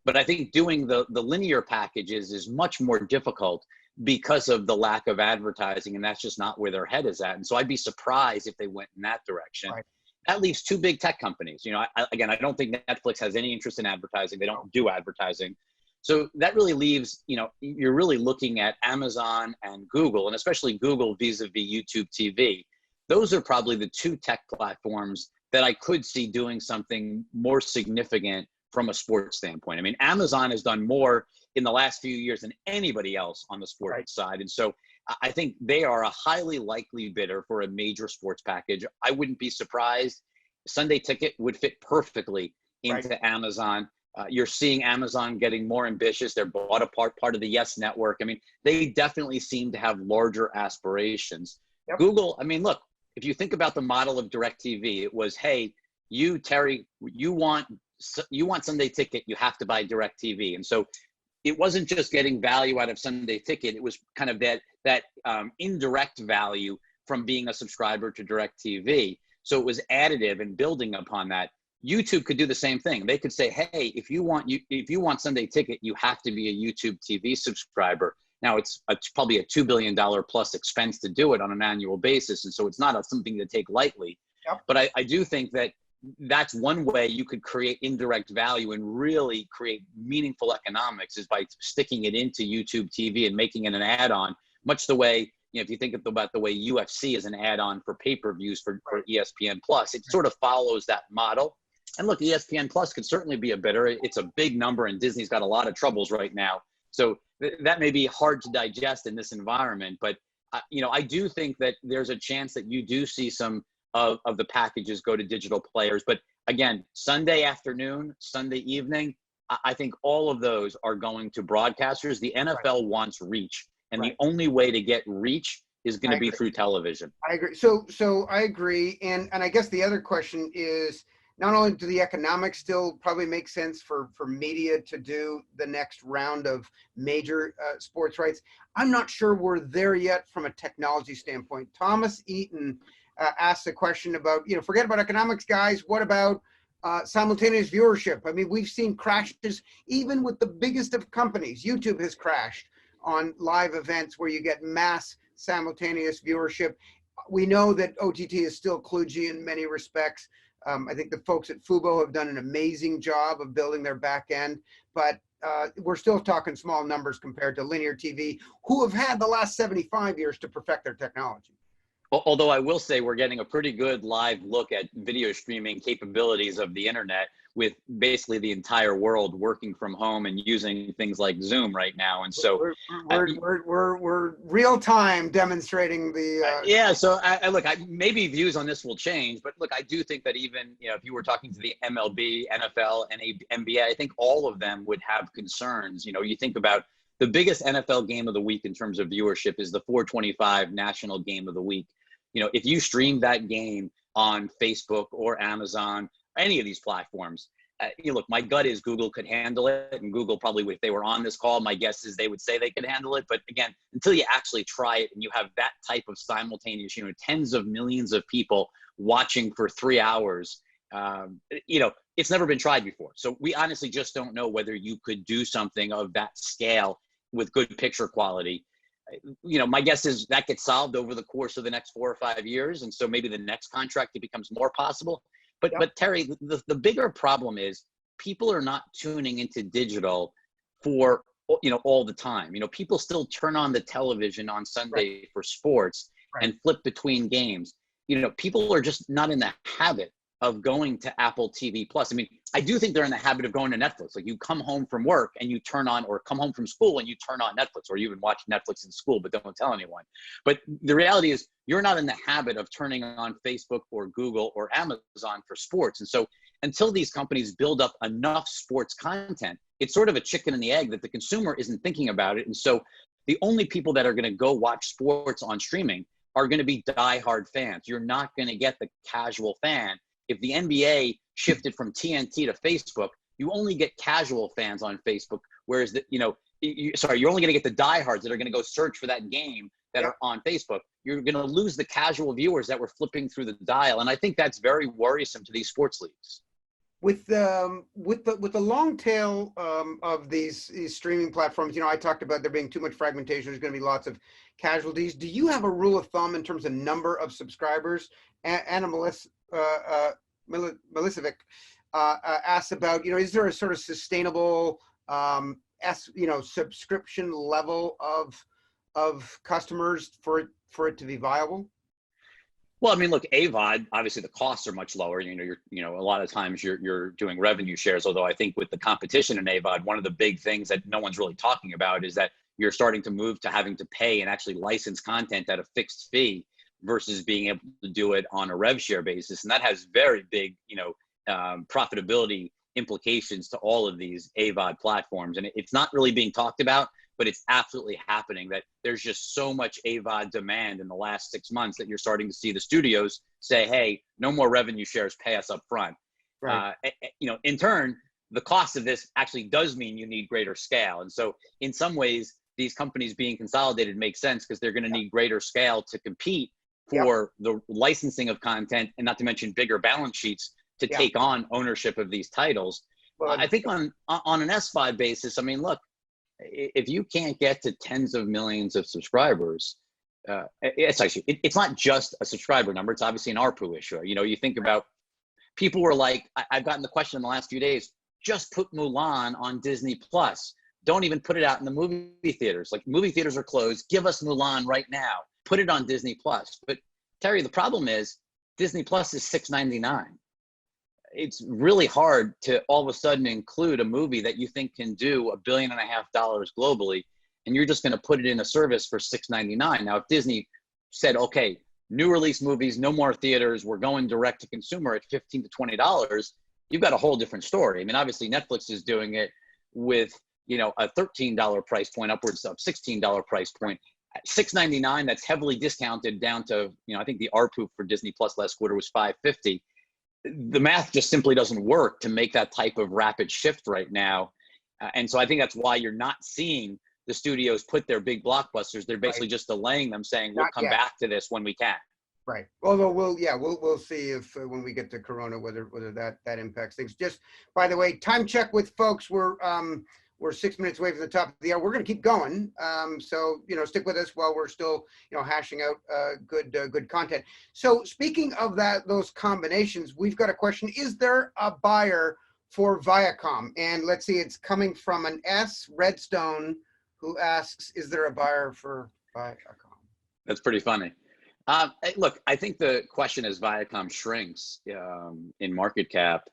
But I think doing the linear packages is much more difficult because of the lack of advertising, and that's just not where their head is at. And so I'd be surprised if they went in that direction. Right. That leaves two big tech companies. I don't think Netflix has any interest in advertising. They don't do advertising. So that really leaves, you're really looking at Amazon and Google, and especially Google vis-a-vis YouTube TV. Those are probably the two tech platforms that I could see doing something more significant from a sports standpoint. I mean, Amazon has done more in the last few years than anybody else on the sports side. And so I think they are a highly likely bidder for a major sports package. I wouldn't be surprised. Sunday Ticket would fit perfectly into Amazon. You're seeing Amazon getting more ambitious. They're bought a part of the Yes Network. I mean, they definitely seem to have larger aspirations. Yep. Google, I mean, look, if you think about the model of DirecTV, it was, hey, you, Terry, you want Sunday Ticket, you have to buy DirecTV. And so it wasn't just getting value out of Sunday Ticket. It was kind of that indirect value from being a subscriber to DirecTV. So it was additive and building upon that. YouTube could do the same thing. They could say, hey, if you want Sunday Ticket, you have to be a YouTube TV subscriber. Now, it's probably a $2 billion plus expense to do it on an annual basis. And so it's not something to take lightly. Yep. But I do think that that's one way you could create indirect value and really create meaningful economics, is by sticking it into YouTube TV and making it an add-on, much the way, if you think about the way UFC is an add-on for pay-per-views for ESPN Plus, it sort of follows that model. And look, ESPN Plus could certainly be a bidder. It's a big number, and Disney's got a lot of troubles right now. So that may be hard to digest in this environment, but I do think that there's a chance that you do see some of the packages go to digital players. But again, Sunday afternoon, Sunday evening, I think all of those are going to broadcasters. The NFL wants reach, and the only way to get reach is going to be through television. I agree. So I agree, and I guess the other question is, not only do the economics still probably make sense for media to do the next round of major sports rights, I'm not sure we're there yet from a technology standpoint. Thomas Eaton asked a question about, forget about economics, guys. What about simultaneous viewership? I mean, we've seen crashes even with the biggest of companies. YouTube has crashed on live events where you get mass simultaneous viewership. We know that OTT is still kludgy in many respects. I think the folks at Fubo have done an amazing job of building their back end, but we're still talking small numbers compared to linear TV, who have had the last 75 years to perfect their technology. Although I will say we're getting a pretty good live look at video streaming capabilities of the internet with basically the entire world working from home and using things like Zoom right now. And so we're real time demonstrating the. Yeah, so look, maybe views on this will change, but look, I do think that even, if you were talking to the MLB, NFL, and NBA, I think all of them would have concerns. You think about the biggest NFL game of the week in terms of viewership is the 425 National Game of the Week. If you stream that game on Facebook or Amazon, or any of these platforms, look, my gut is Google could handle it, and Google probably, if they were on this call, my guess is they would say they could handle it. But again, until you actually try it and you have that type of simultaneous, tens of millions of people watching for 3 hours, it's never been tried before. So we honestly just don't know whether you could do something of that scale with good picture quality. My guess is that gets solved over the course of the next 4 or 5 years. And so maybe the next contract, it becomes more possible. But Terry, the bigger problem is people are not tuning into digital for, all the time. People still turn on the television on Sunday for sports and flip between games. People are just not in the habit of going to Apple TV Plus. I mean, I do think they're in the habit of going to Netflix. Like, you come home from work and you turn on, or come home from school and you turn on Netflix, or you even watch Netflix in school, but don't tell anyone. But the reality is you're not in the habit of turning on Facebook or Google or Amazon for sports. And so until these companies build up enough sports content, it's sort of a chicken and the egg that the consumer isn't thinking about it. And so the only people that are going to go watch sports on streaming are going to be diehard fans. You're not going to get the casual fan. If the NBA shifted from TNT to Facebook, you only get casual fans on Facebook, whereas you're only going to get the diehards that are going to go search for that game that are on Facebook. You're going to lose the casual viewers that were flipping through the dial, and I think that's very worrisome to these sports leagues. With the long tail of these streaming platforms, I talked about there being too much fragmentation. There's going to be lots of casualties. Do you have a rule of thumb in terms of number of subscribers? Anna Milicevic asked about, is there a sort of sustainable subscription level of customers for it to be viable? Well, I mean, look, AVOD, obviously the costs are much lower. A lot of times you're doing revenue shares, although I think with the competition in AVOD, one of the big things that no one's really talking about is that you're starting to move to having to pay and actually license content at a fixed fee versus being able to do it on a rev share basis. And that has very big, profitability implications to all of these AVOD platforms. And it's not really being talked about, but it's absolutely happening, that there's just so much AVOD demand in the last 6 months that you're starting to see the studios say, hey, no more revenue shares, pay us up front. Right. In turn, the cost of this actually does mean you need greater scale. And so in some ways, these companies being consolidated makes sense because they're going to need greater scale to compete for the licensing of content, and not to mention bigger balance sheets to take on ownership of these titles. Well, I think on an SVOD basis, I mean, look, if you can't get to tens of millions of subscribers, it's not just a subscriber number. It's obviously an ARPU issue. You think about, people were like, I've gotten the question in the last few days, just put Mulan on Disney Plus. Don't even put it out in the movie theaters. Like, movie theaters are closed. Give us Mulan right now. Put it on Disney Plus. But Terry, the problem is Disney Plus is $6.99. It's really hard to all of a sudden include a movie that you think can do $1.5 billion globally, and you're just going to put it in a service for $6.99. Now, if Disney said, okay, new release movies, no more theaters, we're going direct to consumer at $15 to $20, you've got a whole different story. I mean, obviously Netflix is doing it with, a $13 price point, upwards of $16 price point. $6.99, that's heavily discounted down to, I think the ARPU for Disney Plus last quarter was $5.50. The math just simply doesn't work to make that type of rapid shift right now. And so I think that's why you're not seeing the studios put their big blockbusters. They're basically just delaying them, saying we'll come back to this when we can. Right. Although we'll see if when we get to Corona, whether that impacts things. Just by the way, time check with folks. We're 6 minutes away from the top of the hour. We're going to keep going. So, stick with us while we're still, hashing out good content. So speaking of those combinations, we've got a question. Is there a buyer for Viacom? And let's see, it's coming from an S Redstone who asks, is there a buyer for Viacom? That's pretty funny. Look, I think the question as Viacom shrinks in market cap,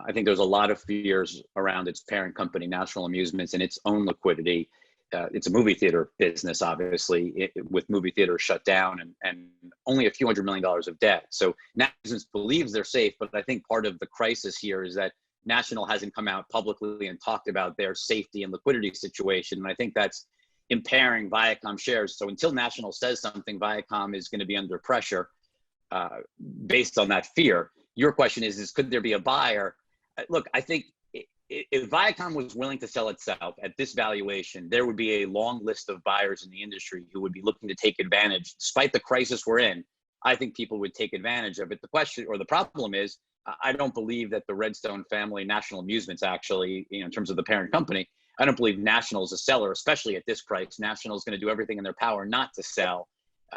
I think there's a lot of fears around its parent company, National Amusements, and its own liquidity. It's a movie theater business, obviously, with movie theaters shut down and only a few $100 million of debt. So National believes they're safe, but I think part of the crisis here is that National hasn't come out publicly and talked about their safety and liquidity situation. And I think that's impairing Viacom shares. So until National says something, Viacom is going to be under pressure based on that fear. Your question is could there be a buyer? Look, I think if Viacom was willing to sell itself at this valuation, there would be a long list of buyers in the industry who would be looking to take advantage. Despite the crisis we're in, I think people would take advantage of it. The question or the problem is, I don't believe that the Redstone family, National Amusements, actually, in terms of the parent company, I don't believe National is a seller, especially at this price. National is going to do everything in their power not to sell.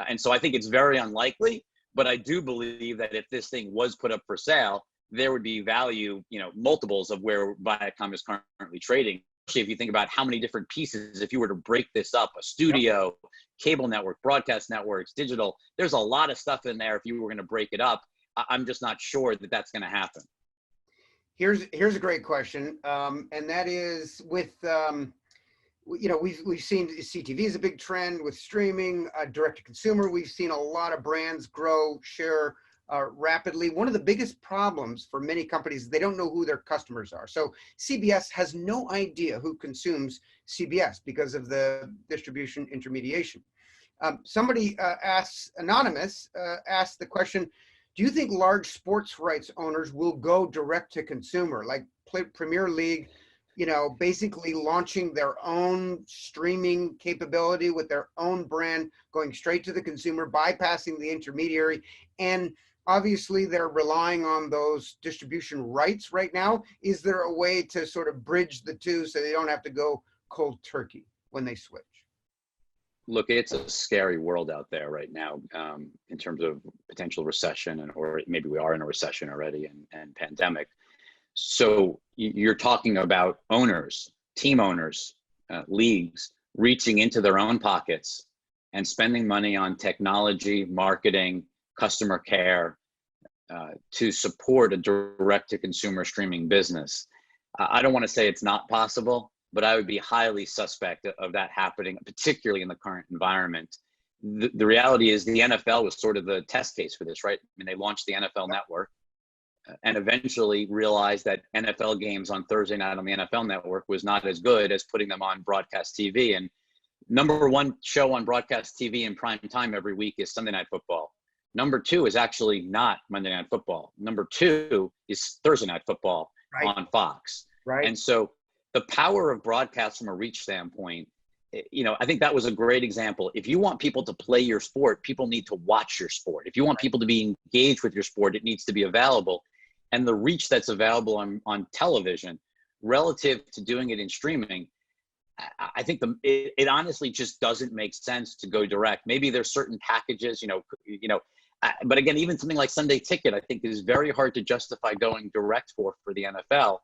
And so I think it's very unlikely, but I do believe that if this thing was put up for sale, there would be value, multiples of where Viacom is currently trading. Especially if you think about how many different pieces, if you were to break this up, a studio, cable network, broadcast networks, digital, there's a lot of stuff in there if you were going to break it up. I'm just not sure that that's going to happen. Here's a great question, and that is with we've seen CTV is a big trend with streaming, direct to consumer. We've seen a lot of brands grow share rapidly. One of the biggest problems for many companies is they don't know who their customers are. So CBS has no idea who consumes CBS because of the distribution intermediation. Somebody anonymous asked the question, do you think large sports rights owners will go direct to consumer, like Premier League, basically launching their own streaming capability with their own brand, going straight to the consumer, bypassing the intermediary? And obviously they're relying on those distribution rights right now. Is there a way to sort of bridge the two so they don't have to go cold turkey when they switch? Look, it's a scary world out there right now in terms of potential recession, or maybe we are in a recession already and pandemic. So you're talking about owners, team owners, leagues reaching into their own pockets and spending money on technology, marketing, customer care to support a direct-to-consumer streaming business. I don't want to say it's not possible, but I would be highly suspect of that happening, particularly in the current environment. The reality is the NFL was sort of the test case for this, right? I mean, they launched the NFL Network and eventually realized that NFL games on Thursday night on the NFL Network was not as good as putting them on broadcast TV. And number one show on broadcast TV in prime time every week is Sunday Night Football. Number two is actually not Monday Night Football. Number two is Thursday Night Football on Fox. Right. And so the power of broadcast from a reach standpoint, I think that was a great example. If you want people to play your sport, people need to watch your sport. If you want people to be engaged with your sport, it needs to be available. And the reach that's available on television relative to doing it in streaming, I think it honestly just doesn't make sense to go direct. Maybe there's certain packages, but again, even something like Sunday Ticket, I think is very hard to justify going direct for the NFL.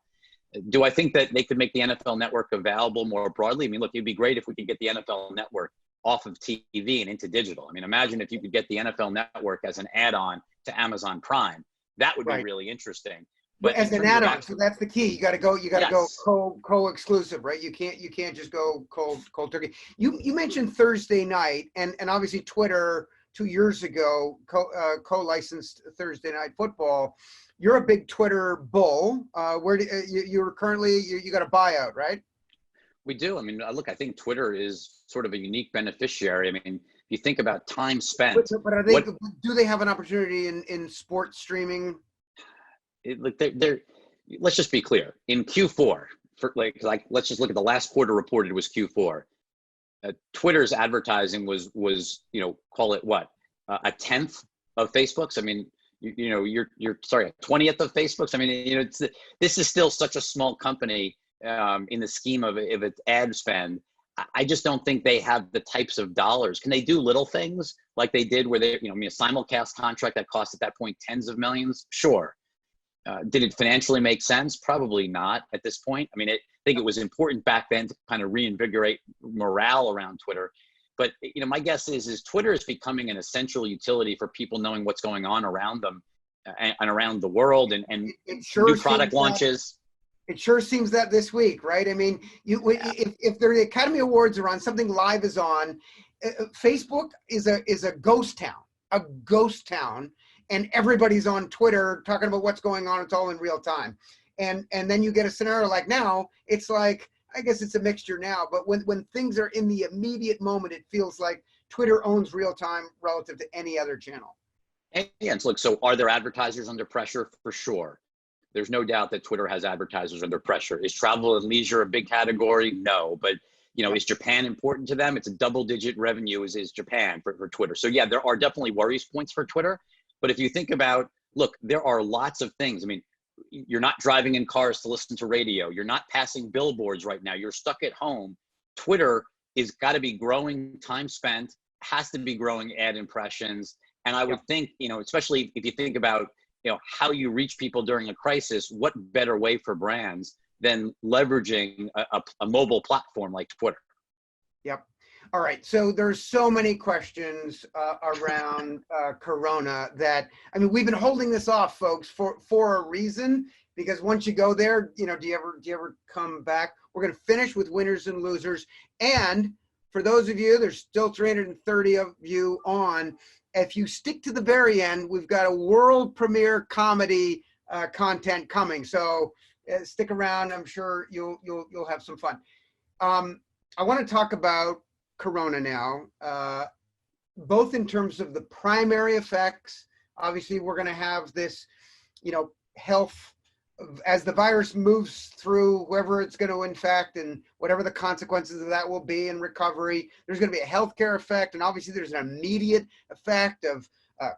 Do I think that they could make the NFL Network available more broadly? I mean, look, it'd be great if we could get the NFL Network off of TV and into digital. I mean, imagine if you could get the NFL Network as an add-on to Amazon Prime. That would be really interesting. But as an add-on, so that's the key. You got to go co-exclusive, right? You can't just go cold turkey. You mentioned Thursday night, and obviously Twitter 2 years ago co-licensed Thursday Night Football. You're a big Twitter bull. Where do you're currently you got a buyout, right? We do. I mean, look, I think Twitter is sort of a unique beneficiary. I mean, if you think about time spent, but are they? Do they have an opportunity in sports streaming? Let's just be clear. In Q4, let's just look at the last quarter reported was Q4. Twitter's advertising was call it what, a tenth of Facebook's. I mean, you're sorry, a 20th of Facebook's. I mean, this is still such a small company in the scheme of its ad spend. I just don't think they have the types of dollars. Can they do little things like they did where they, a simulcast contract that cost at that point tens of millions? Sure. Did it financially make sense? Probably not at this point. I mean, I think it was important back then to kind of reinvigorate morale around Twitter. But my guess is Twitter is becoming an essential utility for people knowing what's going on around them and around the world, and It sure new product seems launches. It sure seems that this week, right? I mean, if the Academy Awards are on, something live is on. Facebook is a ghost town, and everybody's on Twitter talking about what's going on. It's all in real time, and then you get a scenario like now. It's like, I guess it's a mixture now, but when things are in the immediate moment, it feels like Twitter owns real time relative to any other channel. And so, look, so are there advertisers under pressure? For sure. There's no doubt that Twitter has advertisers under pressure. Is travel and leisure a big category? No, but is Japan important to them? It's a double-digit revenue is Japan for Twitter. So yeah, there are definitely worries points for Twitter. But if you think about, look, there are lots of things. I mean, you're not driving in cars to listen to radio. You're not passing billboards right now. You're stuck at home. Twitter is got to be growing time spent, has to be growing ad impressions. And I would think, especially if you think about, how you reach people during a crisis, what better way for brands than leveraging a mobile platform like Twitter? Yep. All right. So there's so many questions around Corona that, I mean, we've been holding this off, folks, for a reason, because once you go there, do you ever come back? We're going to finish with winners and losers. And for those of you, there's still 330 of you on. If you stick to the very end, we've got a world premiere comedy content coming. So stick around. I'm sure you'll have some fun. I want to talk about Corona now, both in terms of the primary effects. Obviously, we're going to have this, health as the virus moves through whoever it's going to infect and whatever the consequences of that will be in recovery. There's going to be a healthcare effect, and obviously there's an immediate effect of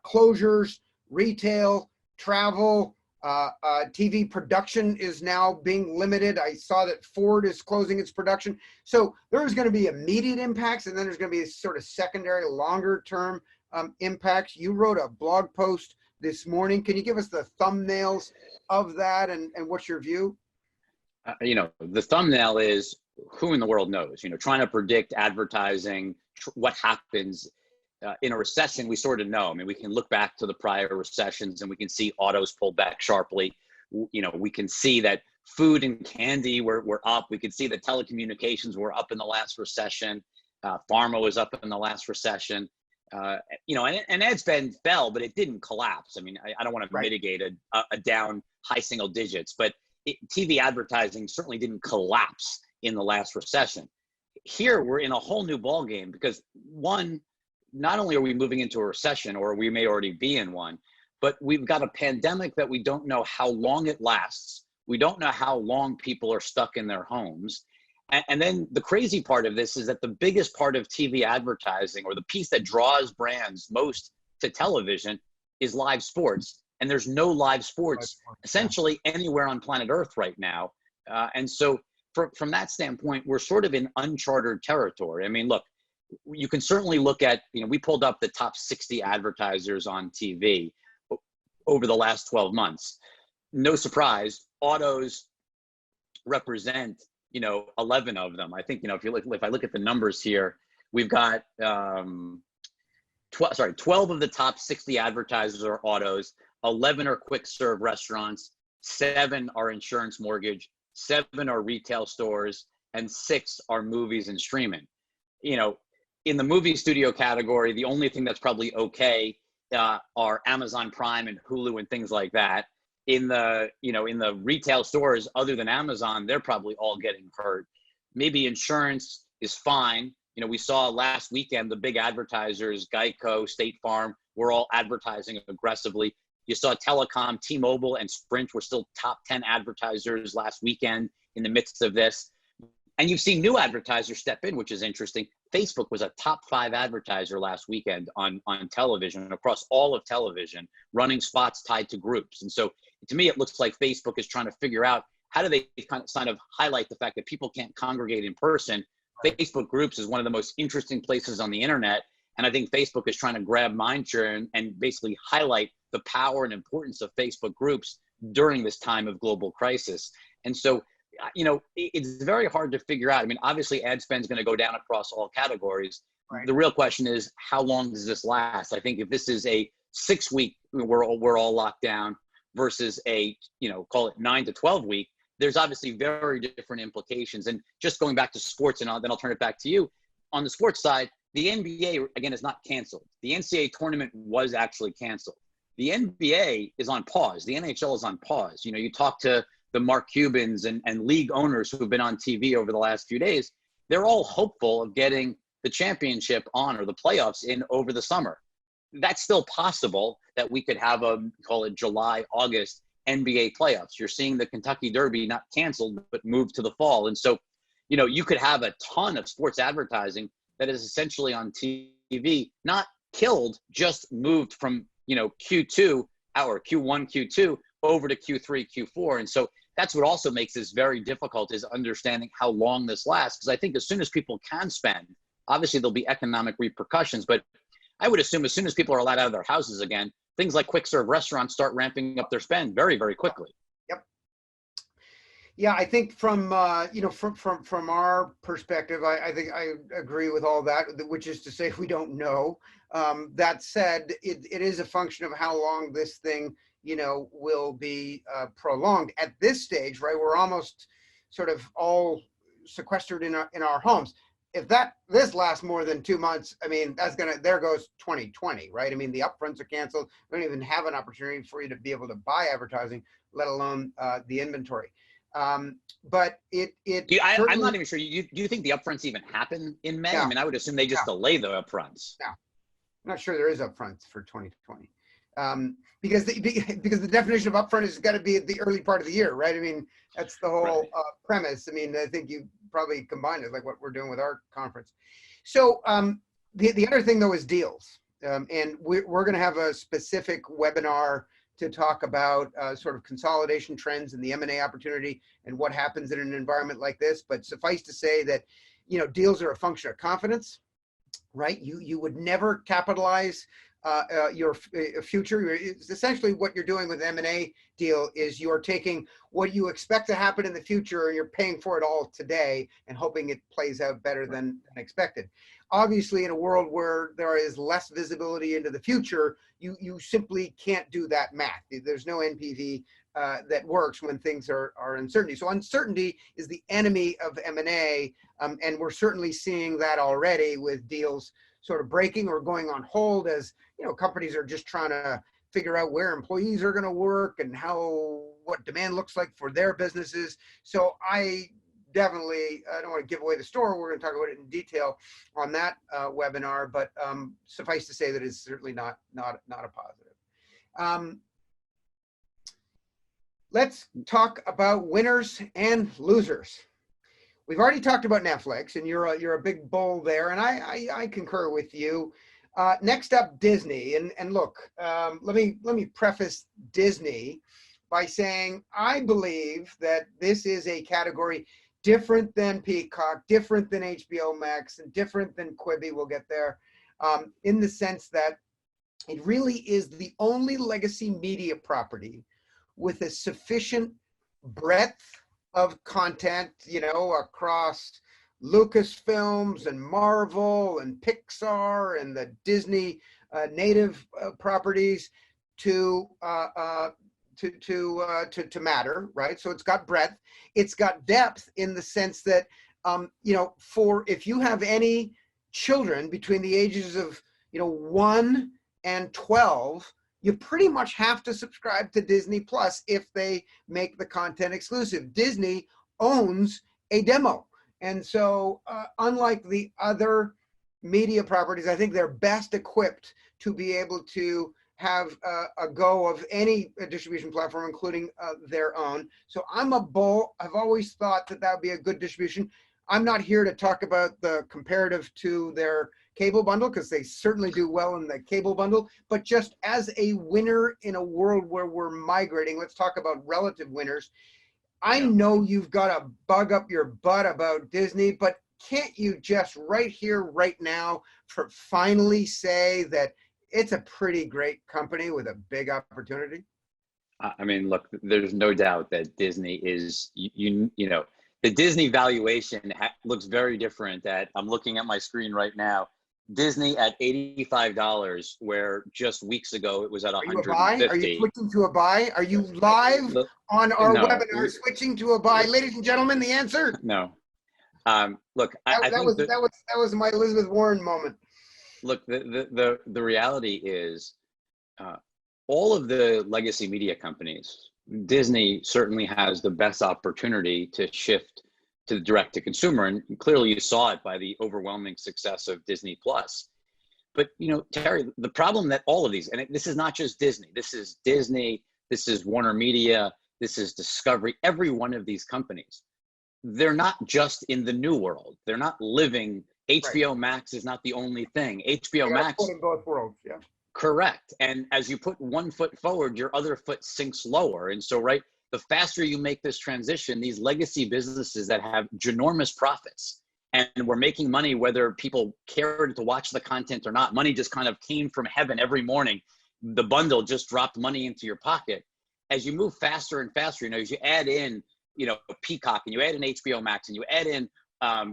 closures, retail, travel. TV production is now being limited. I saw that Ford is closing its production. So there's going to be immediate impacts, and then there's going to be sort of secondary, longer term impacts. You wrote a blog post this morning. Can you give us the thumbnails of that and what's your view? The thumbnail is who in the world knows, trying to predict advertising, what happens in a recession. We sort of know. I mean, we can look back to the prior recessions and we can see autos pull back sharply. We can see that food and candy were up. We could see that telecommunications were up in the last recession. Pharma was up in the last recession. And ad spend fell, but it didn't collapse. I mean, I don't want to mitigate a down high single digits, but TV advertising certainly didn't collapse in the last recession. Here, we're in a whole new ballgame because one, not only are we moving into a recession, or we may already be in one, but we've got a pandemic that we don't know how long it lasts. We don't know how long people are stuck in their homes. And then the crazy part of this is that the biggest part of TV advertising, or the piece that draws brands most to television, is live sports. And there's no live sports essentially anywhere on planet Earth right now. And so from that standpoint, we're sort of in uncharted territory. I mean, look, you can certainly look at, we pulled up the top 60 advertisers on TV over the last 12 months. No surprise, autos represent 11 of them. I think, if I look at the numbers here, we've got 12 of the top 60 advertisers are autos, 11 are quick serve restaurants, 7 are insurance mortgage, 7 are retail stores, and 6 are movies and streaming. In the movie studio category, the only thing that's probably okay are Amazon Prime and Hulu and things like that. In the retail stores, other than Amazon, they're probably all getting hurt. Maybe insurance is fine. We saw last weekend, the big advertisers, Geico, State Farm, were all advertising aggressively. You saw telecom, T-Mobile and Sprint were still top 10 advertisers last weekend in the midst of this. And you've seen new advertisers step in, which is interesting. Facebook was a top 5 advertiser last weekend on television, across all of television, running spots tied to groups. And so to me, it looks like Facebook is trying to figure out how do they kind of highlight the fact that people can't congregate in person. Facebook groups is one of the most interesting places on the internet. And I think Facebook is trying to grab mindshare and basically highlight the power and importance of Facebook groups during this time of global crisis. And so, it's very hard to figure out. I mean, obviously ad spend is going to go down across all categories, Right. the real question is, how long does this last? I think if this is a 6-week, we're all locked down, versus a, call it 9 to 12 week, there's obviously very different implications. And just going back to sports, and then I'll turn it back to you. On the sports side, the NBA, again, is not canceled. The NCAA tournament was actually canceled. The NBA is on pause. The NHL is on pause. You talk to the Mark Cubans and league owners who have been on TV over the last few days. They're all hopeful of getting the championship on, or the playoffs in, over the summer. That's still possible that we could have call it July, August NBA playoffs. You're seeing the Kentucky Derby not canceled, but moved to the fall. And so, you could have a ton of sports advertising that is essentially on TV, not killed, just moved from, Q2 or Q1, Q2 over to Q3, Q4. And so that's what also makes this very difficult, is understanding how long this lasts. Because I think as soon as people can spend, obviously there'll be economic repercussions, but I would assume as soon as people are allowed out of their houses again, things like quick serve restaurants start ramping up their spend very, very quickly. Yep. Yeah, I think from from our perspective, I think I agree with all that, which is to say we don't know. That said, it is a function of how long this thing will be prolonged. At this stage, right, we're almost sort of all sequestered in our homes. If this lasts more than 2 months, I mean, there goes 2020, right? I mean, the upfronts are canceled. We don't even have an opportunity for you to be able to buy advertising, let alone the inventory. But I'm not even sure. Do you think the upfronts even happen in May? No. I mean, I would assume they just delay the upfronts. No, I'm not sure there is upfronts for 2020. Because the definition of upfront has got to be at the early part of the year, right? I mean, that's the whole premise. I mean, I think you probably combined it, like what we're doing with our conference. So the other thing though is deals, and we're going to have a specific webinar to talk about sort of consolidation trends and the M&A opportunity and what happens in an environment like this. But suffice to say that deals are a function of confidence, right? You would never capitalize your future. It's essentially what you're doing with M&A deal is you're taking what you expect to happen in the future and you're paying for it all today and hoping it plays out better than expected. Obviously, in a world where there is less visibility into the future, you simply can't do that math. There's no NPV that works when things are uncertainty. So uncertainty is the enemy of M&A, and we're certainly seeing that already with deals sort of breaking or going on hold as companies are just trying to figure out where employees are going to work and what demand looks like for their businesses. So I don't want to give away the store. We're going to talk about it in detail on that webinar, but suffice to say that it's certainly not a positive. Let's talk about winners and losers. We've already talked about Netflix, and you're a big bull there, and I concur with you. Next up, Disney, and look, let me preface Disney by saying I believe that this is a category different than Peacock, different than HBO Max, and different than Quibi. We'll get there, in the sense that it really is the only legacy media property with a sufficient breadth of content, across Lucasfilms and Marvel and Pixar and the Disney native properties to matter, right? So it's got breadth, it's got depth in the sense that, if you have any children between the ages of 1 and 12, you pretty much have to subscribe to Disney Plus if they make the content exclusive. Disney owns a demo. And so unlike the other media properties, I think they're best equipped to be able to have a go of any distribution platform, including their own. So I'm a bull. I've always thought that would be a good distribution. I'm not here to talk about the comparative to their cable bundle, because they certainly do well in the cable bundle, but just as a winner in a world where we're migrating, let's talk about relative winners. I know you've got a bug up your butt about Disney, but can't you just right here, right now, finally say that it's a pretty great company with a big opportunity? I mean, look, there's no doubt that Disney is, the Disney valuation looks very different. I'm looking at my screen right now. Disney at $85, where just weeks ago it was at Are you a buy? 150. Are you switching to a buy? Are you live on our No. webinar switching to a buy? Ladies and gentlemen, the answer? No. Look, I That think was my Elizabeth Warren moment. look, the reality is, all of the legacy media companies, Disney certainly has the best opportunity to shift to the direct to consumer, and clearly you saw it by the overwhelming success of Disney Plus. But Terry, the problem that all of these, and this is not just Disney, this is Warner Media, this is Discovery, every one of these companies, they're not just in the new world. They're not living. HBO Max is not the only thing. HBO Max in both worlds, yeah. Correct. And as you put one foot forward, your other foot sinks lower. And so, the faster you make this transition, these legacy businesses that have ginormous profits and were making money, whether people cared to watch the content or not, money just kind of came from heaven every morning. The bundle just dropped money into your pocket. As you move faster and faster, as you add in, Peacock, and you add in HBO Max, and you add in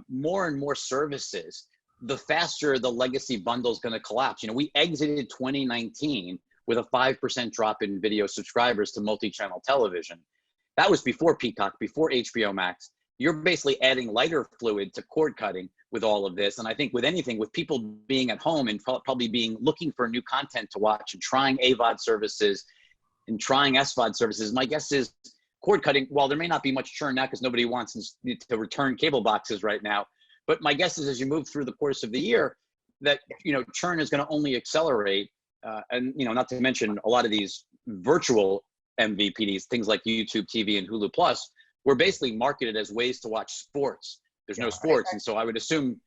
more and more services, the faster the legacy bundle is going to collapse. We exited 2019 with a 5% drop in video subscribers to multi-channel television. That was before Peacock, before HBO Max. You're basically adding lighter fluid to cord cutting with all of this. And I think with anything, with people being at home and probably looking for new content to watch and trying AVOD services and trying SVOD services, my guess is cord cutting, while there may not be much churn now because nobody wants to return cable boxes right now, but my guess is as you move through the course of the year that, churn is going to only accelerate. And, not to mention a lot of these virtual MVPDs, things like YouTube TV and Hulu Plus, were basically marketed as ways to watch sports. There's no sports. And so I would assume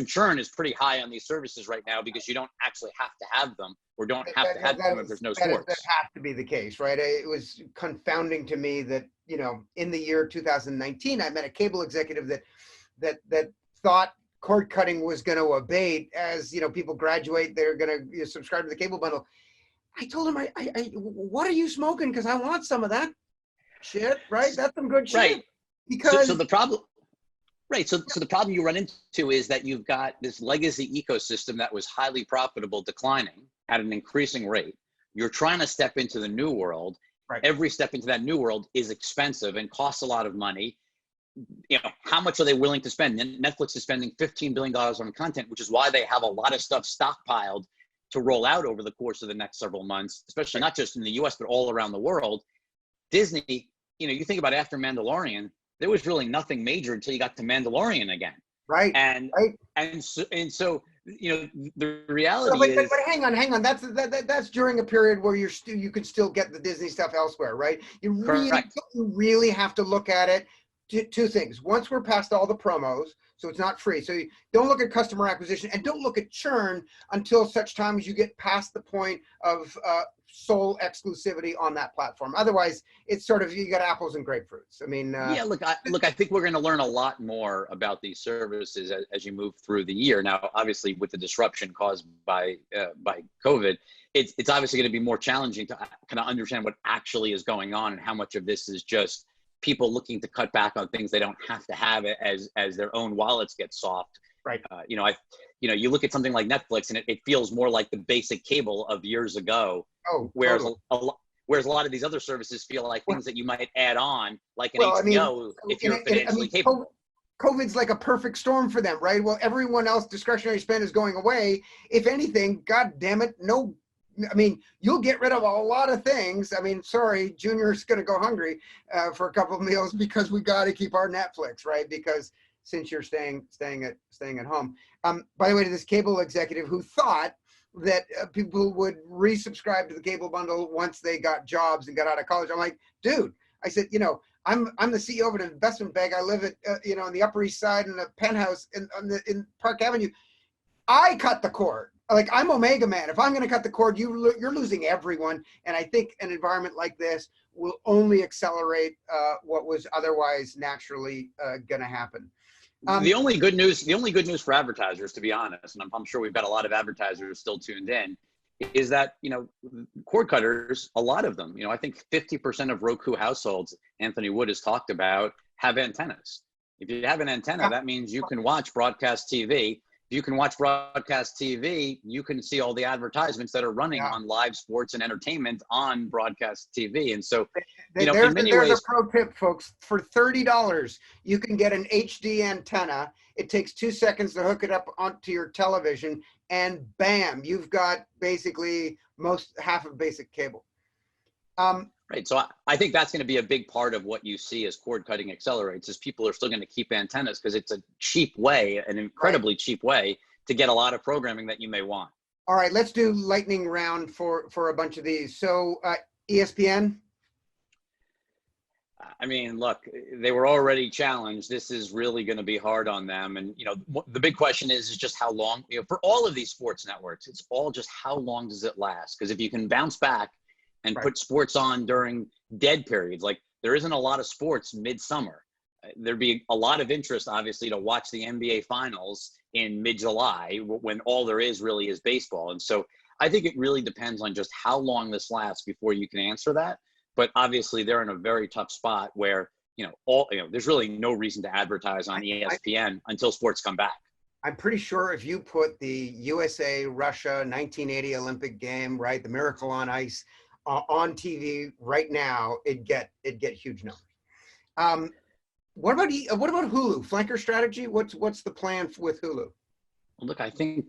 churn is pretty high on these services right now because you don't actually have to have them or don't have to have them if there's no sports. That has to be the case, right? It was confounding to me that, in the year 2019, I met a cable executive that thought cord cutting was going to abate as, people graduate, they're going to subscribe to the cable bundle. I told him, what are you smoking? Because I want some of that shit, right? That's some good shit. Right. Because so the problem, right. So the problem you run into is that you've got this legacy ecosystem that was highly profitable declining at an increasing rate. You're trying to step into the new world. Right. Every step into that new world is expensive and costs a lot of money. How much are they willing to spend? Netflix is spending $15 billion on content, which is why they have a lot of stuff stockpiled to roll out over the course of the next several months, especially not just in the US, but all around the world. Disney, you think about after Mandalorian, there was really nothing major until you got to Mandalorian again. Right. And so the reality is. But hang on. That's during a period where you can still get the Disney stuff elsewhere, right? You really have to look at it. Two things. Once we're past all the promos, so it's not free. So you don't look at customer acquisition and don't look at churn until such time as you get past the point of sole exclusivity on that platform. Otherwise, it's sort of, you got apples and grapefruits. I mean, look, I think we're going to learn a lot more about these services as you move through the year. Now, obviously, with the disruption caused by COVID, it's obviously going to be more challenging to kind of understand what actually is going on and how much of this is just people looking to cut back on things they don't have to have it as their own wallets get soft. Right. You look at something like Netflix and it feels more like the basic cable of years ago. Oh, whereas totally. whereas a lot of these other services feel like things that you might add on, like an HBO, if you're financially capable. COVID's like a perfect storm for them, right? Well, everyone else discretionary spend is going away. If anything, God damn it, no. I mean, you'll get rid of a lot of things. I mean, sorry, Junior's going to go hungry for a couple of meals because we got to keep our Netflix, right? Because since you're staying at home. By the way, to this cable executive who thought that people would resubscribe to the cable bundle once they got jobs and got out of college. I'm like, dude, I said, I'm the CEO of an investment bank. I live at on the Upper East Side in a penthouse in Park Avenue. I cut the cord. Like, I'm Omega Man. If I'm going to cut the cord, you're losing everyone. And I think an environment like this will only accelerate what was otherwise naturally going to happen. The only good news for advertisers, to be honest, and I'm sure we've got a lot of advertisers still tuned in, is that, cord cutters, a lot of them, I think 50% of Roku households, Anthony Wood has talked about, have antennas. If you have an antenna, that means you can watch broadcast TV. you can watch broadcast TV, you can see all the advertisements that are running Yeah. on live sports and entertainment on broadcast TV. And so, There's in many there's ways, a pro tip, folks. For $30, you can get an HD antenna. It takes 2 seconds to hook it up onto your television, and bam, you've got basically half of basic cable. right. So I think that's going to be a big part of what you see as cord cutting accelerates, is people are still going to keep antennas because it's a cheap way, an incredibly cheap way to get a lot of programming that you may want. All right, let's do lightning round for a bunch of these. So ESPN. I mean, look, they were already challenged. This is really going to be hard on them. And, the big question is just how long, for all of these sports networks, it's all just how long does it last? Because if you can bounce back and put sports on during dead periods, like there isn't a lot of sports midsummer. There'd be a lot of interest, obviously, to watch the NBA finals in mid-July when all there is really is baseball. And so I think it really depends on just how long this lasts before you can answer that. But obviously they're in a very tough spot where, there's really no reason to advertise on ESPN until sports come back. I'm pretty sure if you put the USA-Russia 1980 Olympic game, right, the Miracle on Ice, on TV right now, it'd get huge numbers. What about Hulu? Flanker strategy? What's the plan with Hulu? Well, look, I think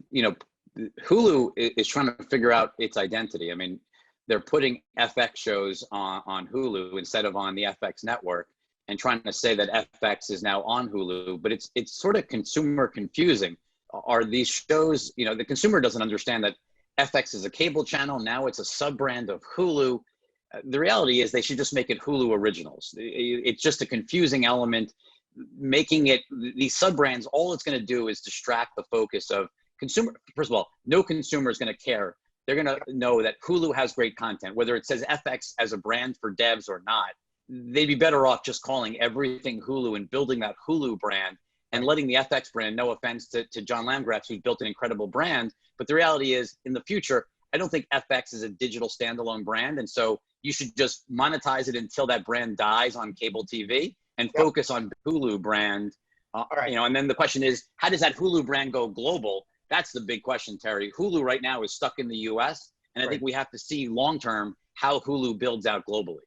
Hulu is trying to figure out its identity. I mean, they're putting FX shows on Hulu instead of on the FX network, and trying to say that FX is now on Hulu, but it's sort of consumer confusing. Are these shows? The consumer doesn't understand that FX is a cable channel. Now it's a sub-brand of Hulu. The reality is they should just make it Hulu Originals. It's just a confusing element. Making it these sub-brands, all it's going to do is distract the focus of consumer. First of all, no consumer is going to care. They're going to know that Hulu has great content, whether it says FX as a brand for devs or not. They'd be better off just calling everything Hulu and building that Hulu brand and letting the FX brand, no offense to John Landgraf, who's built an incredible brand. But the reality is, in the future, I don't think FX is a digital standalone brand. And so you should just monetize it until that brand dies on cable TV and focus on Hulu brand. And then the question is, how does that Hulu brand go global? That's the big question, Terry. Hulu right now is stuck in the US. And I think we have to see long-term how Hulu builds out globally.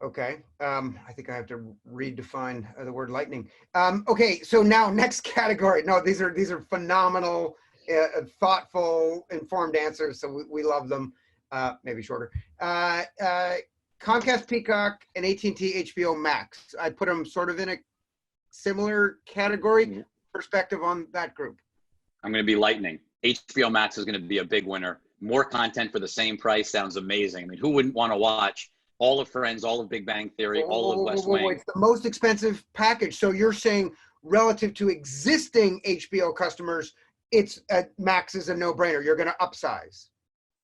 Okay. I think I have to redefine the word lightning. Okay. So now next category. No, these are phenomenal, thoughtful, informed answers. So we love them. Maybe shorter. Comcast Peacock and AT&T HBO Max. I put them sort of in a similar category. Perspective on that group. I'm going to be lightning. HBO Max is going to be a big winner. More content for the same price sounds amazing. I mean, who wouldn't want to watch all of Friends, all of Big Bang Theory, all of West Wing? It's the most expensive package. So you're saying relative to existing HBO customers, Max is a no-brainer. You're going to upsize.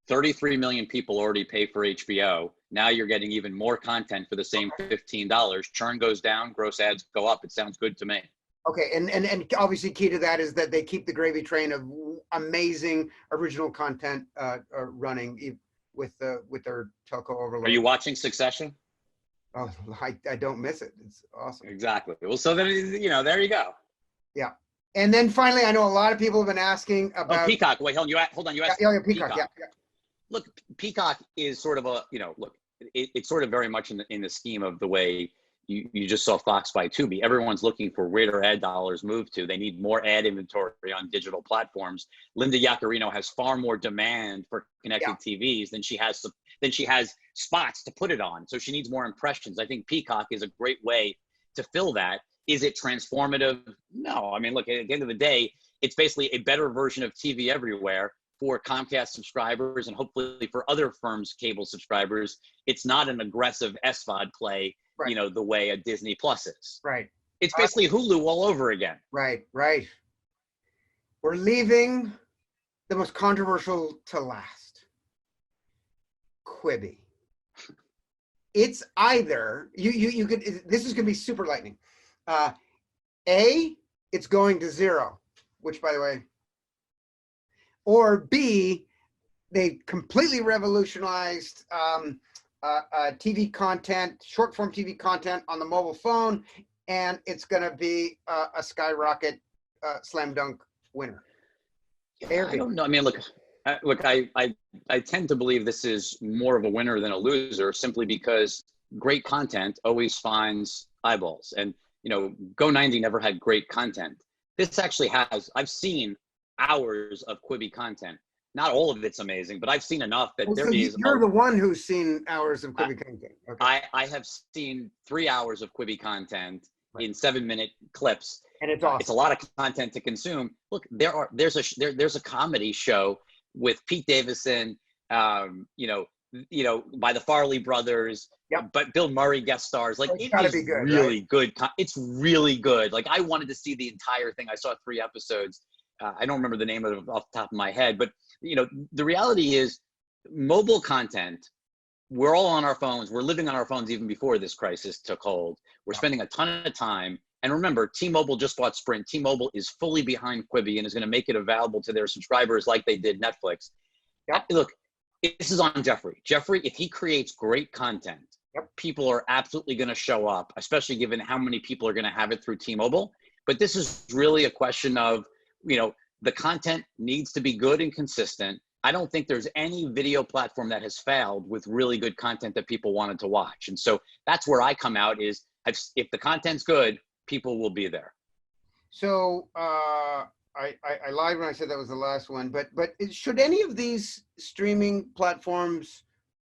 33 million people already pay for HBO. Now you're getting even more content for the same $15. Churn goes down, gross ads go up. It sounds good to me. Okay, and obviously key to that is that they keep the gravy train of amazing original content running with their telco overload. Are you watching Succession? Oh, I don't miss it. It's awesome. Exactly. Well, so then there you go. Yeah, and then finally, I know a lot of people have been asking about Peacock. Wait, hold on. You asked. Yeah, Peacock. Yeah. Look, Peacock is sort of it's sort of very much in the scheme of the way you just saw Fox buy Tubi. Everyone's looking for where their ad dollars move to. They need more ad inventory on digital platforms. Linda Yaccarino has far more demand for connected TVs than she has spots to put it on. So she needs more impressions. I think Peacock is a great way to fill that. Is it transformative? No. I mean, look, at the end of the day, it's basically a better version of TV everywhere for Comcast subscribers and hopefully for other firms' cable subscribers. It's not an aggressive SVOD play, the way a Disney Plus is. Right. It's basically Hulu all over again. Right. We're leaving the most controversial to last. Quibi. It's either you could. This is going to be super lightning. A, it's going to zero, which by the way. Or B, they completely revolutionized TV content, short form TV content on the mobile phone, and it's going to be a skyrocket slam dunk winner. I don't know. I mean, look, I tend to believe this is more of a winner than a loser, simply because great content always finds eyeballs. And, Go 90 never had great content. This actually has, I've seen hours of Quibi content. Not all of it's amazing, but I've seen enough that there is. You're the one who's seen hours of Quibi content. Okay. I have seen 3 hours of Quibi content in 7-minute clips. And it's awesome. It's a lot of content to consume. Look, there's a comedy show with Pete Davidson, by the Farley brothers. Yep. But Bill Murray guest stars. Like, it's gotta be good, really right? good. It's really good. Like, I wanted to see the entire thing. I saw 3 episodes. I don't remember the name of it off the top of my head, but the reality is mobile content. We're all on our phones. We're living on our phones even before this crisis took hold. We're spending a ton of time. And remember, T-Mobile just bought Sprint. T-Mobile is fully behind Quibi and is going to make it available to their subscribers like they did Netflix. Yep. Look, this is on Jeffrey. Jeffrey, if he creates great content, people are absolutely going to show up, especially given how many people are going to have it through T-Mobile. But this is really a question of, the content needs to be good and consistent. I don't think there's any video platform that has failed with really good content that people wanted to watch. And so that's where I come out is if the content's good, people will be there. So I lied when I said that was the last one, but should any of these streaming platforms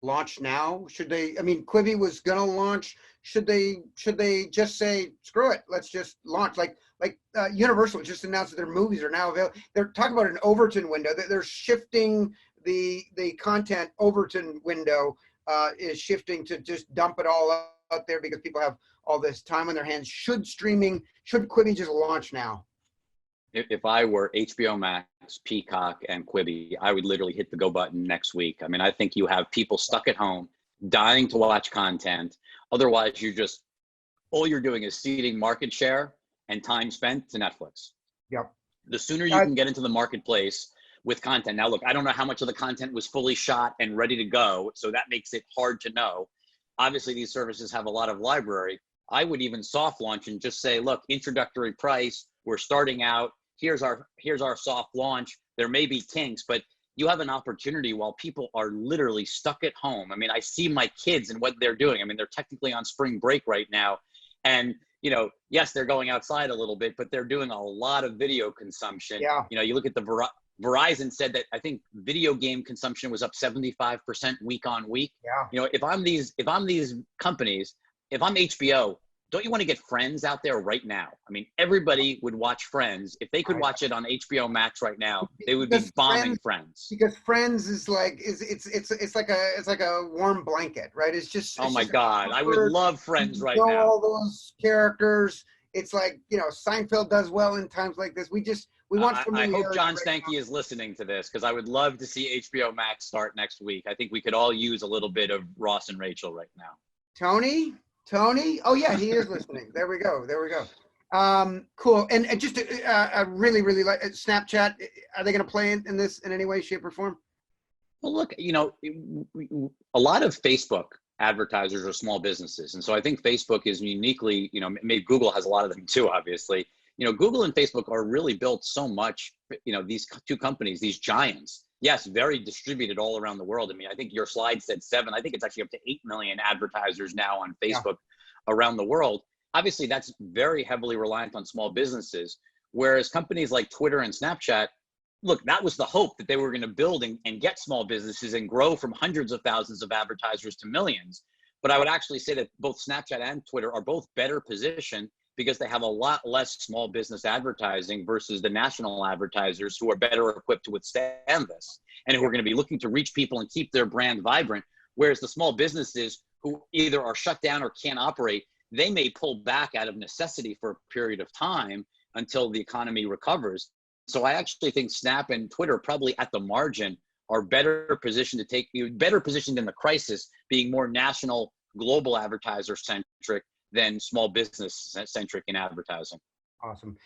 launch now? Should they, Quibi was gonna launch. Should they just say, screw it, let's just launch? Like Universal just announced that their movies are now available. They're talking about an Overton window. They're shifting the content. Overton window is shifting to just dump it all out there because people have all this time on their hands. Should Quibi just launch now? If I were HBO Max, Peacock, and Quibi, I would literally hit the go button next week. I think you have people stuck at home, dying to watch content. Otherwise, all you're doing is ceding market share and time spent to Netflix. Yep. The sooner you can get into the marketplace with content. Now, look, I don't know how much of the content was fully shot and ready to go, so that makes it hard to know. Obviously, these services have a lot of library. I would even soft launch and just say, look, introductory price, we're starting out. Here's our soft launch. There may be kinks, but you have an opportunity while people are literally stuck at home. I see my kids and what they're doing. They're technically on spring break right now. And, yes, they're going outside a little bit, but they're doing a lot of video consumption. Yeah. You look at Verizon said that I think video game consumption was up 75% week on week. Yeah. If I'm these companies, if I'm HBO, don't you want to get Friends out there right now? Everybody would watch Friends. If they could watch it on HBO Max right now, they would be bombing Friends. Because Friends is like it's like a warm blanket, right? It's just oh my God, I would love Friends right now. All those characters. It's like Seinfeld does well in times like this. We want. I hope John Stanky is listening to this because I would love to see HBO Max start next week. I think we could all use a little bit of Ross and Rachel right now. Tony? Oh yeah, he is listening. There we go. Cool. And just I really like Snapchat. Are they going to play in this in any way, shape, or form? Well, look, a lot of Facebook advertisers are small businesses, and so I think Facebook is uniquely, maybe Google has a lot of them too. Obviously, Google and Facebook are really built so much. These two companies, these giants. Yes, very distributed all around the world. I think your slide said 7. I think it's actually up to 8 million advertisers now on Facebook around the world. Obviously, that's very heavily reliant on small businesses, whereas companies like Twitter and Snapchat, look, that was the hope that they were going to build and get small businesses and grow from hundreds of thousands of advertisers to millions. But I would actually say that both Snapchat and Twitter are both better positioned because they have a lot less small business advertising versus the national advertisers who are better equipped to withstand this and who are going to be looking to reach people and keep their brand vibrant. Whereas the small businesses who either are shut down or can't operate, they may pull back out of necessity for a period of time until the economy recovers. So I actually think Snap and Twitter probably at the margin are better positioned in the crisis, being more national, global advertiser centric than small business centric in advertising. Awesome.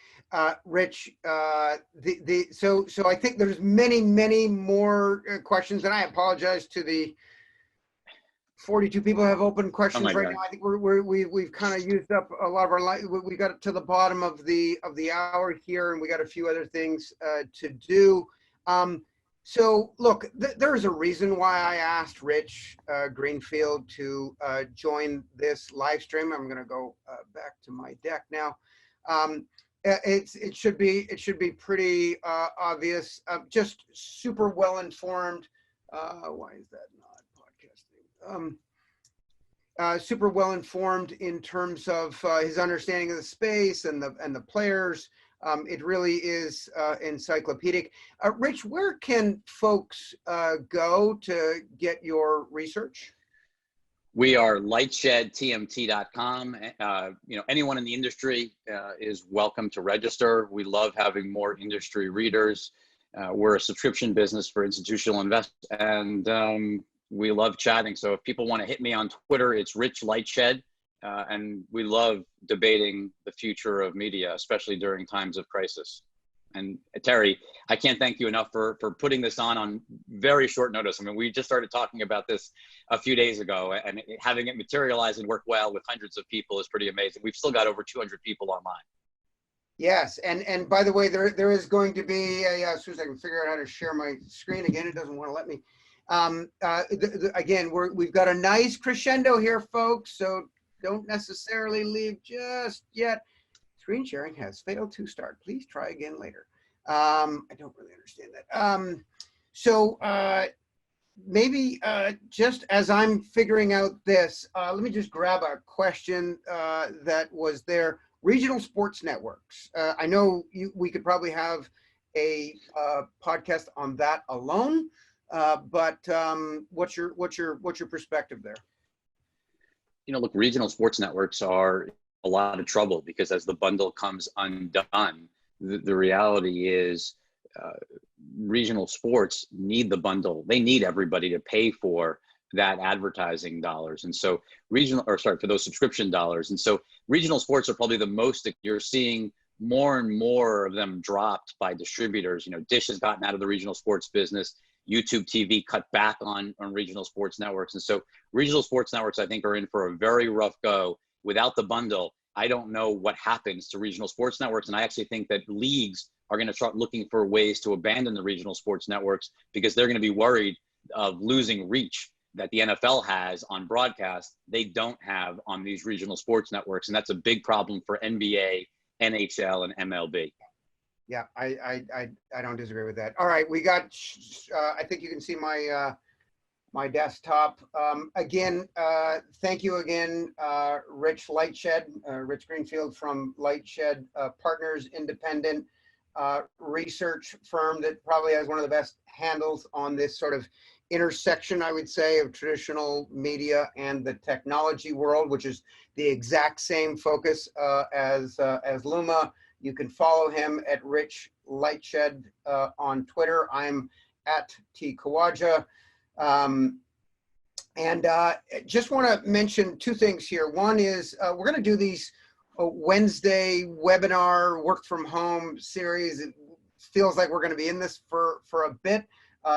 Rich, so I think there's many more questions, and I apologize to the 42 people who have open questions right now. I think we've kind of used up a lot of our life. We got to the bottom of the hour here, and we got a few other things to do. So look, there's a reason why I asked Rich Greenfield to join this live stream. I'm going to go back to my deck now. It should be pretty obvious. Just super well informed. Why is that not podcasting? Super well informed in terms of his understanding of the space and the players. It really is encyclopedic. Rich, where can folks go to get your research? We are lightshedtmt.com. Anyone in the industry is welcome to register. We love having more industry readers. We're a subscription business for institutional investors, and we love chatting. So if people want to hit me on Twitter, it's Rich Lightshed. And we love debating the future of media, especially during times of crisis. And Terry, I can't thank you enough for putting this on very short notice. I mean, we just started talking about this a few days ago, and having it materialize and work well with hundreds of people is pretty amazing. We've still got over 200 people online. Yes, and by the way, there is going to be as soon as I can figure out how to share my screen again, it doesn't want to let me. Again, we've got a nice crescendo here, folks. So don't necessarily leave just yet. Screen sharing has failed to start. Please try again later. I don't really understand that. So maybe just as I'm figuring out this, let me just grab a question that was there. Regional sports networks. I know we could probably have a podcast on that alone, but what's your perspective there? Look, regional sports networks are a lot of trouble because as the bundle comes undone, the reality is regional sports need the bundle. They need everybody to pay for that advertising dollars. And so for those subscription dollars. And so regional sports are probably the most, you're seeing more and more of them dropped by distributors. Dish has gotten out of the regional sports business. YouTube TV cut back on regional sports networks. And so regional sports networks, I think, are in for a very rough go. Without the bundle, I don't know what happens to regional sports networks. And I actually think that leagues are going to start looking for ways to abandon the regional sports networks because they're going to be worried of losing reach that the NFL has on broadcast. They don't have on these regional sports networks. And that's a big problem for NBA, NHL, and MLB. Yeah, I don't disagree with that. All right, we got, I think you can see my my desktop. Again, thank you again, Rich Lightshed, Rich Greenfield from LightShed Partners, independent research firm that probably has one of the best handles on this sort of intersection, I would say, of traditional media and the technology world, which is the exact same focus as LUMA. You can follow him at Rich Lightshed on Twitter. I'm at T Kawaja. Just want to mention two things here. One is we're going to do these Wednesday webinar work from home series. It feels like we're going to be in this for a bit.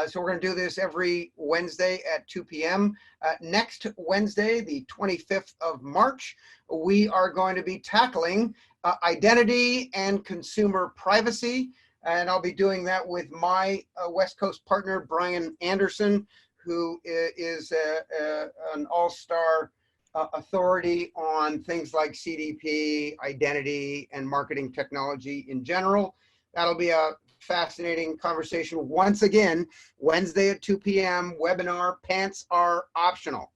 So we're going to do this every Wednesday at 2 p.m. Next Wednesday, the 25th of March, we are going to be tackling identity and consumer privacy. And I'll be doing that with my West Coast partner, Brian Anderson, who is an all-star authority on things like CDP, identity, and marketing technology in general. That'll be a fascinating conversation. Once again, Wednesday at 2 p.m. webinar. Pants are optional.